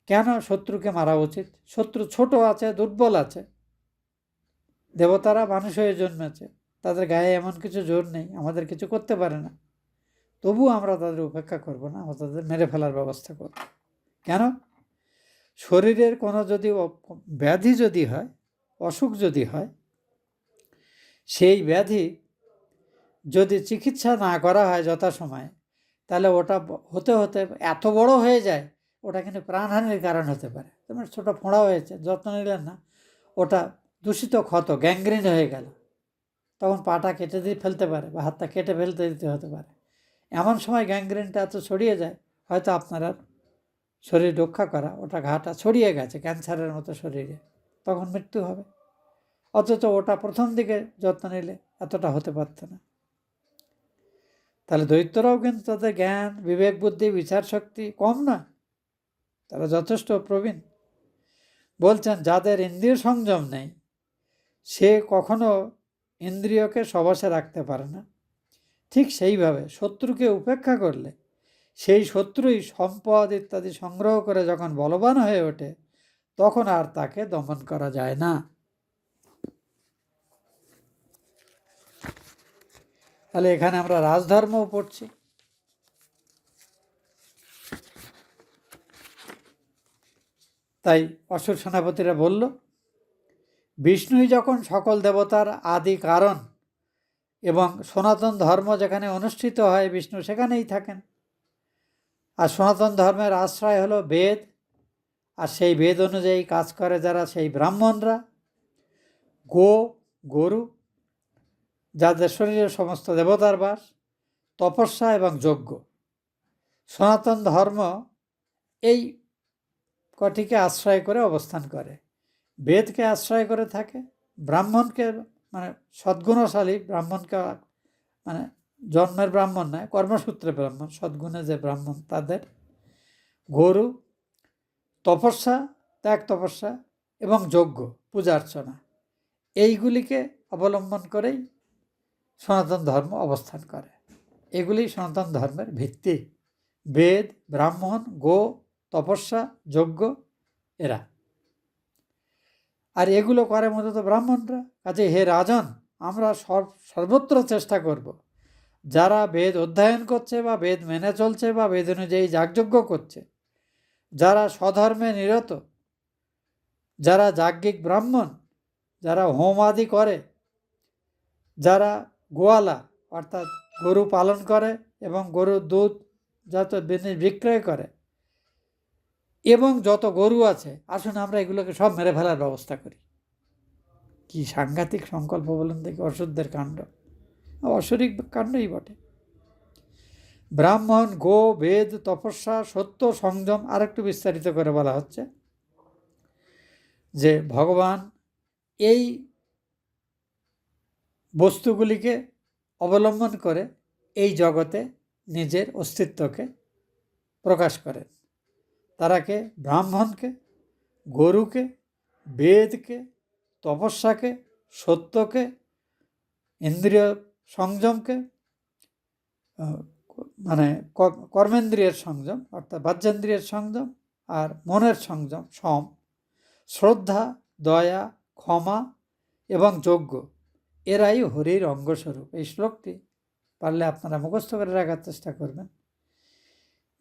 কেন শত্রুকে মারা উচিত। শত্রু ছোট আছে, দুর্বল আছে, দেবতারা মানুষ হয়ে জন্মেছে, তাদের গায়ে এমন কিছু জোর নেই, আমাদের কিছু করতে পারে না, তবু আমরা তাদের উপেক্ষা করব না, আমরা তাদের মেরে ফেলার ব্যবস্থা করব। কেন? শরীরের কোনো যদি ব্যাধি যদি হয়, অসুখ যদি হয়, সেই ব্যাধি যদি চিকিৎসা না করা হয় যথাসময়ে, তাহলে ওটা হতে হতে এত বড় হয়ে যায়, ওটা কিন্তু প্রাণহানির কারণ হতে পারে। তোমার ছোটো ফোঁড়া হয়েছে, যত্ন নিলেন না, ওটা দূষিত ক্ষত, গ্যাংগ্রিন হয়ে গেল, তখন পাটা কেটে দিয়ে ফেলতে পারে বা হাতটা কেটে ফেলতে দিতে হতে পারে। এমন সময় গ্যাংগ্রিনটা এত ছড়িয়ে যায়, হয়তো আপনার আর শরীর রক্ষা করা, ওটা ঘাটা ছড়িয়ে গেছে ক্যান্সারের মতো শরীরে, তখন মৃত্যু হবে। অথচ ওটা প্রথম দিকে যত্ন নিলে এতটা হতে পারত না। তাহলে দৈত্যরাও কিন্তু তাদের জ্ঞান, বিবেক, বুদ্ধি, বিচার শক্তি কম নয়, তারা যথেষ্ট প্রবীণ। বলছেন যাদের ইন্দ্রিয় সংযম নেই, সে কখনো ইন্দ্রিয়কে সবশে রাখতে পারে না। ঠিক সেইভাবে শত্রুকে উপেক্ষা করলে সেই শত্রুই সম্পদ ইত্যাদি সংগ্রহ করে যখন বলবান হয়ে ওঠে, তখন আর তাকে দমন করা যায় না। তাহলে এখানে আমরা রাজধর্মও পড়ছি। তাই অসুর সেনাপতিরা বলল, বিষ্ণুই যখন সকল দেবতার আদি কারণ এবং সনাতন ধর্ম যেখানে অনুষ্ঠিত হয়, বিষ্ণু সেখানেই থাকেন। আর সনাতন ধর্মের আশ্রয় হলো বেদ, আর সেই বেদ অনুযায়ী কাজ করে যারা, সেই ব্রাহ্মণরা, গরু, যাদের শরীরে সমস্ত দেবতার বাস, তপস্যা এবং যজ্ঞ। সনাতন ধর্ম এই কটিকে আশ্রয় করে অবস্থান করে, বেদকে আশ্রয় করে থাকে, ব্রাহ্মণকে মানে সদ্গুণশালী ব্রাহ্মণকে, মানে জন্মের ব্রাহ্মণ নয়, কর্মসূত্রে ব্রাহ্মণ, সদ্গুণে যে ব্রাহ্মণ তাদের, গরু, তপস্যা, ত্যাগ তপস্যা এবং যজ্ঞ, পূজা অর্চনা, এইগুলিকে অবলম্বন করেই সনাতন ধর্ম অবস্থান করে। এগুলি সনাতন ধর্মের ভিত্তি, বেদ, ব্রাহ্মণ, তপস্যা, যজ্ঞ, এরা। আর এগুলো করে মূলত ব্রাহ্মণরা। কাজে হে রাজন, আমরা সর্বত্র চেষ্টা করব, যারা বেদ অধ্যয়ন করছে বা বেদ মেনে চলছে বা বেদ অনুযায়ী যাগযজ্ঞ করছে, যারা স্বধর্মে নিরত, যারা যাজ্ঞিক ব্রাহ্মণ, যারা হোম আদি করে, যারা গোয়ালা অর্থাৎ গরু পালন করে এবং গরুর দুধ যত বিক্রয় করে, এবং যত গরু আছে, আসুন আমরা এগুলোকে সব মেরে ফেলার ব্যবস্থা করি। কি সাংঘাতিক সংকল্প বলুন দেখি, অসুরদের কাণ্ড, অসুরিক কাণ্ডই বটে। ব্রাহ্মণ, বেদ, তপস্যা, সত্য, সংযম, আর একটু বিস্তারিত করে বলা হচ্ছে যে ভগবান এই বস্তুগুলিকে অবলম্বন করে এই জগতে নিজের অস্তিত্বকে প্রকাশ করেন। তারা কে? ব্রাহ্মণকে, গরুকে, বেদকে, তপস্যাকে, সত্যকে, ইন্দ্রিয় সংযমকে, মানে কর্মেন্দ্রিয়ের সংযম অর্থাৎ বাহ্যেন্দ্রিয়ের সংযম আর মনের সংযম, শ্রদ্ধা, দয়া, ক্ষমা এবং যজ্ঞ, এরাই হরির অঙ্গস্বরূপ। এই শ্লোকটি পারলে আপনারা মুখস্থ করে রাখার চেষ্টা করবেন।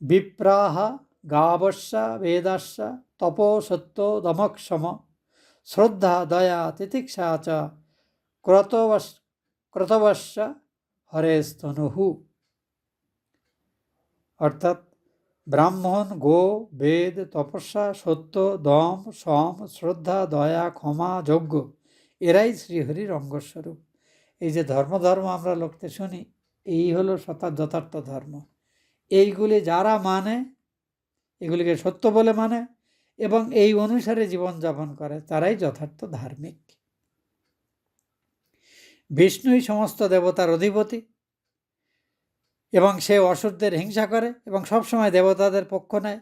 বিপ্রাহা গাবস্যা বেদাস্যা তপো সত্য দমক্ষম শ্রদ্ধা দয়া তিতিক্ষা চ ক্রতবস্য হরেস্তনুহু। অর্থাৎ ব্রাহ্মণ, গো, বেদ, তপস্যা, সত্য, দম, সম, শ্রদ্ধা, দয়া, ক্ষমা, যজ্ঞ, এরাই শ্রীহরির অঙ্গস্বরূপ। এই যে ধর্ম আমরা লোকতে শুনি, এই হলো যথার্থ ধর্ম। এইগুলি যারা মানে, এগুলিকে সত্য বলে মানে এবং এই অনুসারে জীবনযাপন করে, তারাই যথার্থ ধার্মিক। বিষ্ণুই সমস্ত দেবতার অধিপতি এবং সে অসুরদের হিংসা করে এবং সবসময় দেবতাদের পক্ষ নেয়,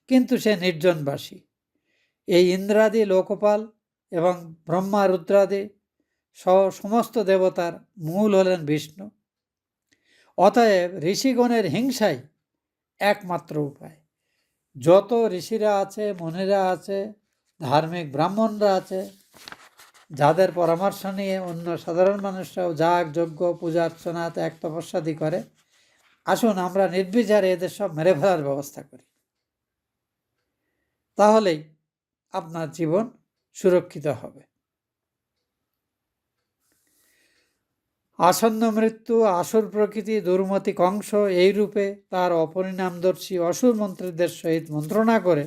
কিন্তু সে নির্জনবাসী। এই ইন্দ্রাদি, লোকপাল এবং ব্রহ্মা, রুদ্রাদি সহ সমস্ত দেবতার মূল হলেন বিষ্ণু। অতএব ঋষিগণের হিংসাই একমাত্র উপায়। যত ঋষিরা আছে, মুনিরা আছে, ধার্মিক ব্রাহ্মণরা আছে, যাদের পরামর্শ নিয়ে অন্য সাধারণ মানুষরাও যাগ, যজ্ঞ, পূজা অর্চনা, ত্যাগ, তপস্যাদি করে, আসুন আমরা নির্বিচারে এদের সব মেরে ফেলার ব্যবস্থা করি। তাহলেই আপনার জীবন সুরক্ষিত হবে। আসন্ন মৃত্যু, আসুর প্রকৃতি, দুর্মতি কংস এই রূপে তার অপরিণামদর্শী অসুর মন্ত্রীদের সহিত মন্ত্রণা করে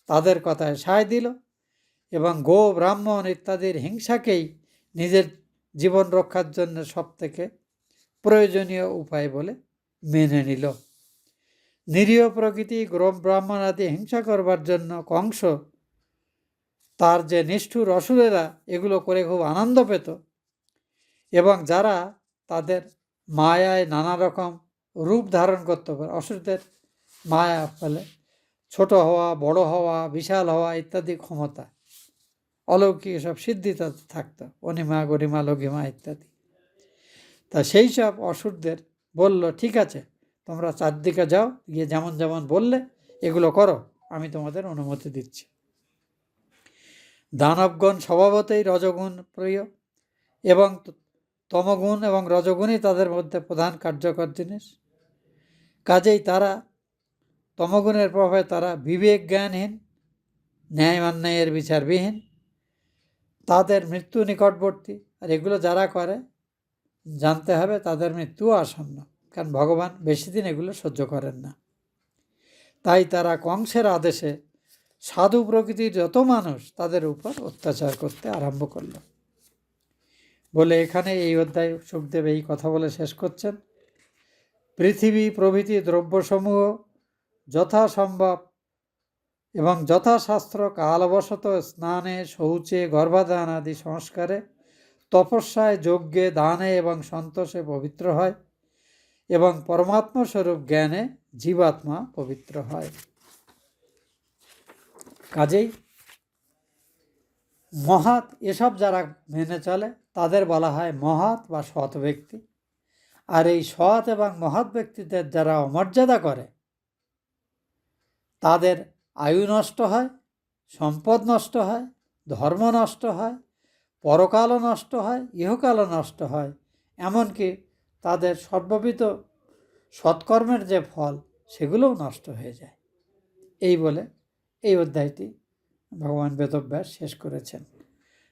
তাদের কথায় সায় দিল এবং গো, ব্রাহ্মণ ইত্যাদির হিংসাকেই নিজের জীবন রক্ষার জন্য সবথেকে প্রয়োজনীয় উপায় বলে মেনে নিল। নিরীহ প্রকৃতি, গো, ব্রাহ্মণ আদি হিংসা করবার জন্য কংস তার যে নিষ্ঠুর অসুরেরা এগুলো করে খুব আনন্দ পেত এবং যারা তাদের মায়ায় নানা রকম রূপ ধারণ করতে পারে, অসুরদের মায়া ফলে ছোট হওয়া, বড় হওয়া, বিশাল হওয়া ইত্যাদি ক্ষমতা, অলৌকিক সব সিদ্ধি তাদের থাকতো, অনিমা, গরিমা, লঘিমা ইত্যাদি। তা সেই সব অসুরদের বলল, ঠিক আছে, তোমরা চারদিকে যাও, গিয়ে যেমন যেমন বললে এগুলো করো, আমি তোমাদের অনুমতি দিচ্ছি। দানবগণ স্বভাবতই রজগুণ প্রিয় এবং তমগুণ এবং রজগুণই তাদের মধ্যে প্রধান কার্যকর জিনিস। কাজেই তারা তমগুণের প্রভাবে তারা বিবেক জ্ঞানহীন, ন্যায় অন্যায়ের বিচারবিহীন, তাদের মৃত্যু নিকটবর্তী। আর এগুলো যারা করে জানতে হবে তাদের মৃত্যু আসন্ন, কারণ ভগবান বেশি দিন এগুলো সহ্য করেন না। তাই তারা কংসের আদেশে সাধু প্রকৃতির যত মানুষ তাদের উপর অত্যাচার করতে আরম্ভ করল। বলে এখানে এই অধ্যায় সুখদেব এই কথা বলে শেষ করছেন। পৃথিবী প্রভৃতি দ্রব্যসমূহ যথাসম্ভব এবং যথাশাস্ত্র কালবশত স্নানে, শৌচে, গর্ভাধান আদি সংস্কারে, তপস্যায়, যজ্ঞে, দানে এবং সন্তোষে পবিত্র হয় এবং পরমাত্মস্বরূপ জ্ঞানে জীবাত্মা পবিত্র হয়। কাজেই মহাৎ এসব যারা মেনে চলে তাদের বলা হয় মহাৎ বা সৎ ব্যক্তি। আর এই সৎ এবং মহৎ ব্যক্তিদের যারা অমর্যাদা করে তাদের আয়ু নষ্ট হয়, সম্পদ নষ্ট হয়, ধর্ম নষ্ট হয়, পরকালও নষ্ট হয়, ইহকালও নষ্ট হয়, এমনকি তাদের সর্ববিধ সৎকর্মের যে ফল সেগুলোও নষ্ট হয়ে যায়। এই বলে এই অধ্যায়টি ভগবান বেদব্যাস শেষ করেছেন।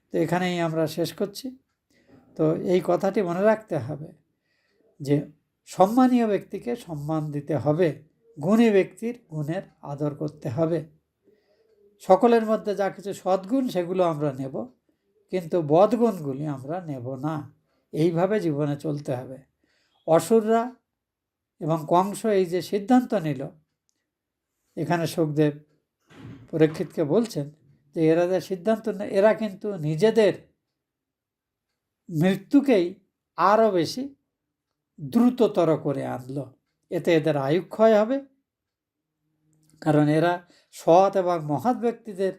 তো এখানেই আমরা শেষ করছি। তো এই কথাটি মনে রাখতে হবে যে সম্মানীয় ব্যক্তিকে সম্মান দিতে হবে, গুণী ব্যক্তির গুণের আদর করতে হবে। সকলের মধ্যে যা কিছু সদ্গুণ সেগুলো আমরা নেব, কিন্তু বদগুণগুলি আমরা নেব না। এইভাবে জীবনে চলতে হবে। অসুররা এবং কংস এই যে সিদ্ধান্ত নিল, এখানে সুখদেব পরীক্ষিতকে বলছেন যে এরা যে সিদ্ধান্ত নেয়, এরা কিন্তু নিজেদের মৃত্যুকেই আরও বেশি দ্রুততর করে আনলো। এতে এদের আয়ুক্ষয় হবে, কারণ এরা সৎ এবং মহৎ ব্যক্তিদের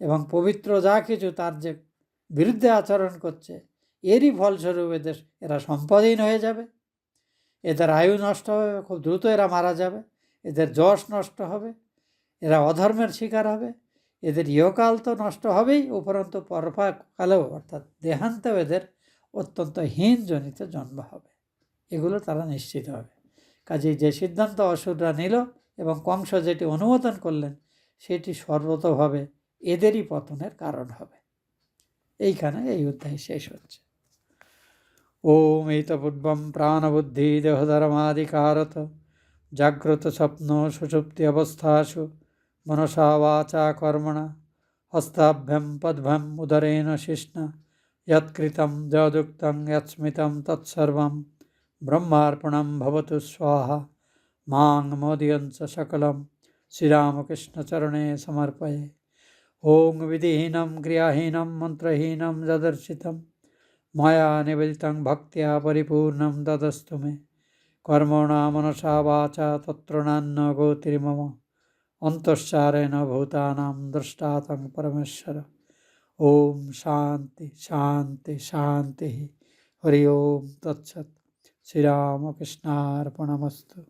এবং পবিত্র যা কিছু তার যে বিরুদ্ধে আচরণ করছে, এরই ফলস্বরূপ এরা সম্পদহীন হয়ে যাবে, এদের আয়ু নষ্ট হবে, খুব দ্রুত এরা মারা যাবে, এদের যশ নষ্ট হবে, এরা অধর্মের শিকার হবে, এদের ইহকাল তো নষ্ট হবেই, উপরন্তু পরকালেও অর্থাৎ দেহান্তেও এদের অত্যন্ত হীনজনিত জন্ম হবে। এগুলো তারা নিশ্চিত হবে। কাজেই যে সিদ্ধান্ত অসুররা নিল এবং কংস যেটি অনুমোদন করলেন, সেটি সর্বতভাবে এদেরই পতনের কারণ হবে। এইখানে এই অধ্যায় শেষ হচ্ছে। ওম এইতপূর্বম প্রাণবুদ্ধি দেহধর্মাদিকারত জাগ্রত স্বপ্ন সুষুপ্তি অবস্থাসু মনসা বাচা কর্মণা হস্তাভ্যাম পদ্ভ্যাম উদরেণ শিষ্ণা যৎকৃতম যদুক্তং যৎস্মিতং তৎসর্বং ব্রহ্মার্পণম ভবতু স্বাহা মাং মোদয়ঞ্চ সকলম শ্রীরামকৃষ্ণচরণে সমর্পয়ে। ওং বিধিহীনম ক্রিয়াহীনম মন্ত্রহীনম যদর্শিতম মায়া নিবেদিतं ভক্ত্যা পরিপূর্ণं তদস্তু মে। কর্মণা মনসা বাচা তত্র নান্য গতির্মম অন্তশ্চারেণ ভূতানাং দ্রষ্টা ত্বং পরমেশ্বর। ওম শান্তি শান্তি শান্তি। হরি ওম তৎসৎ। শ্রীরামকৃষ্ণার্পণমস্তু।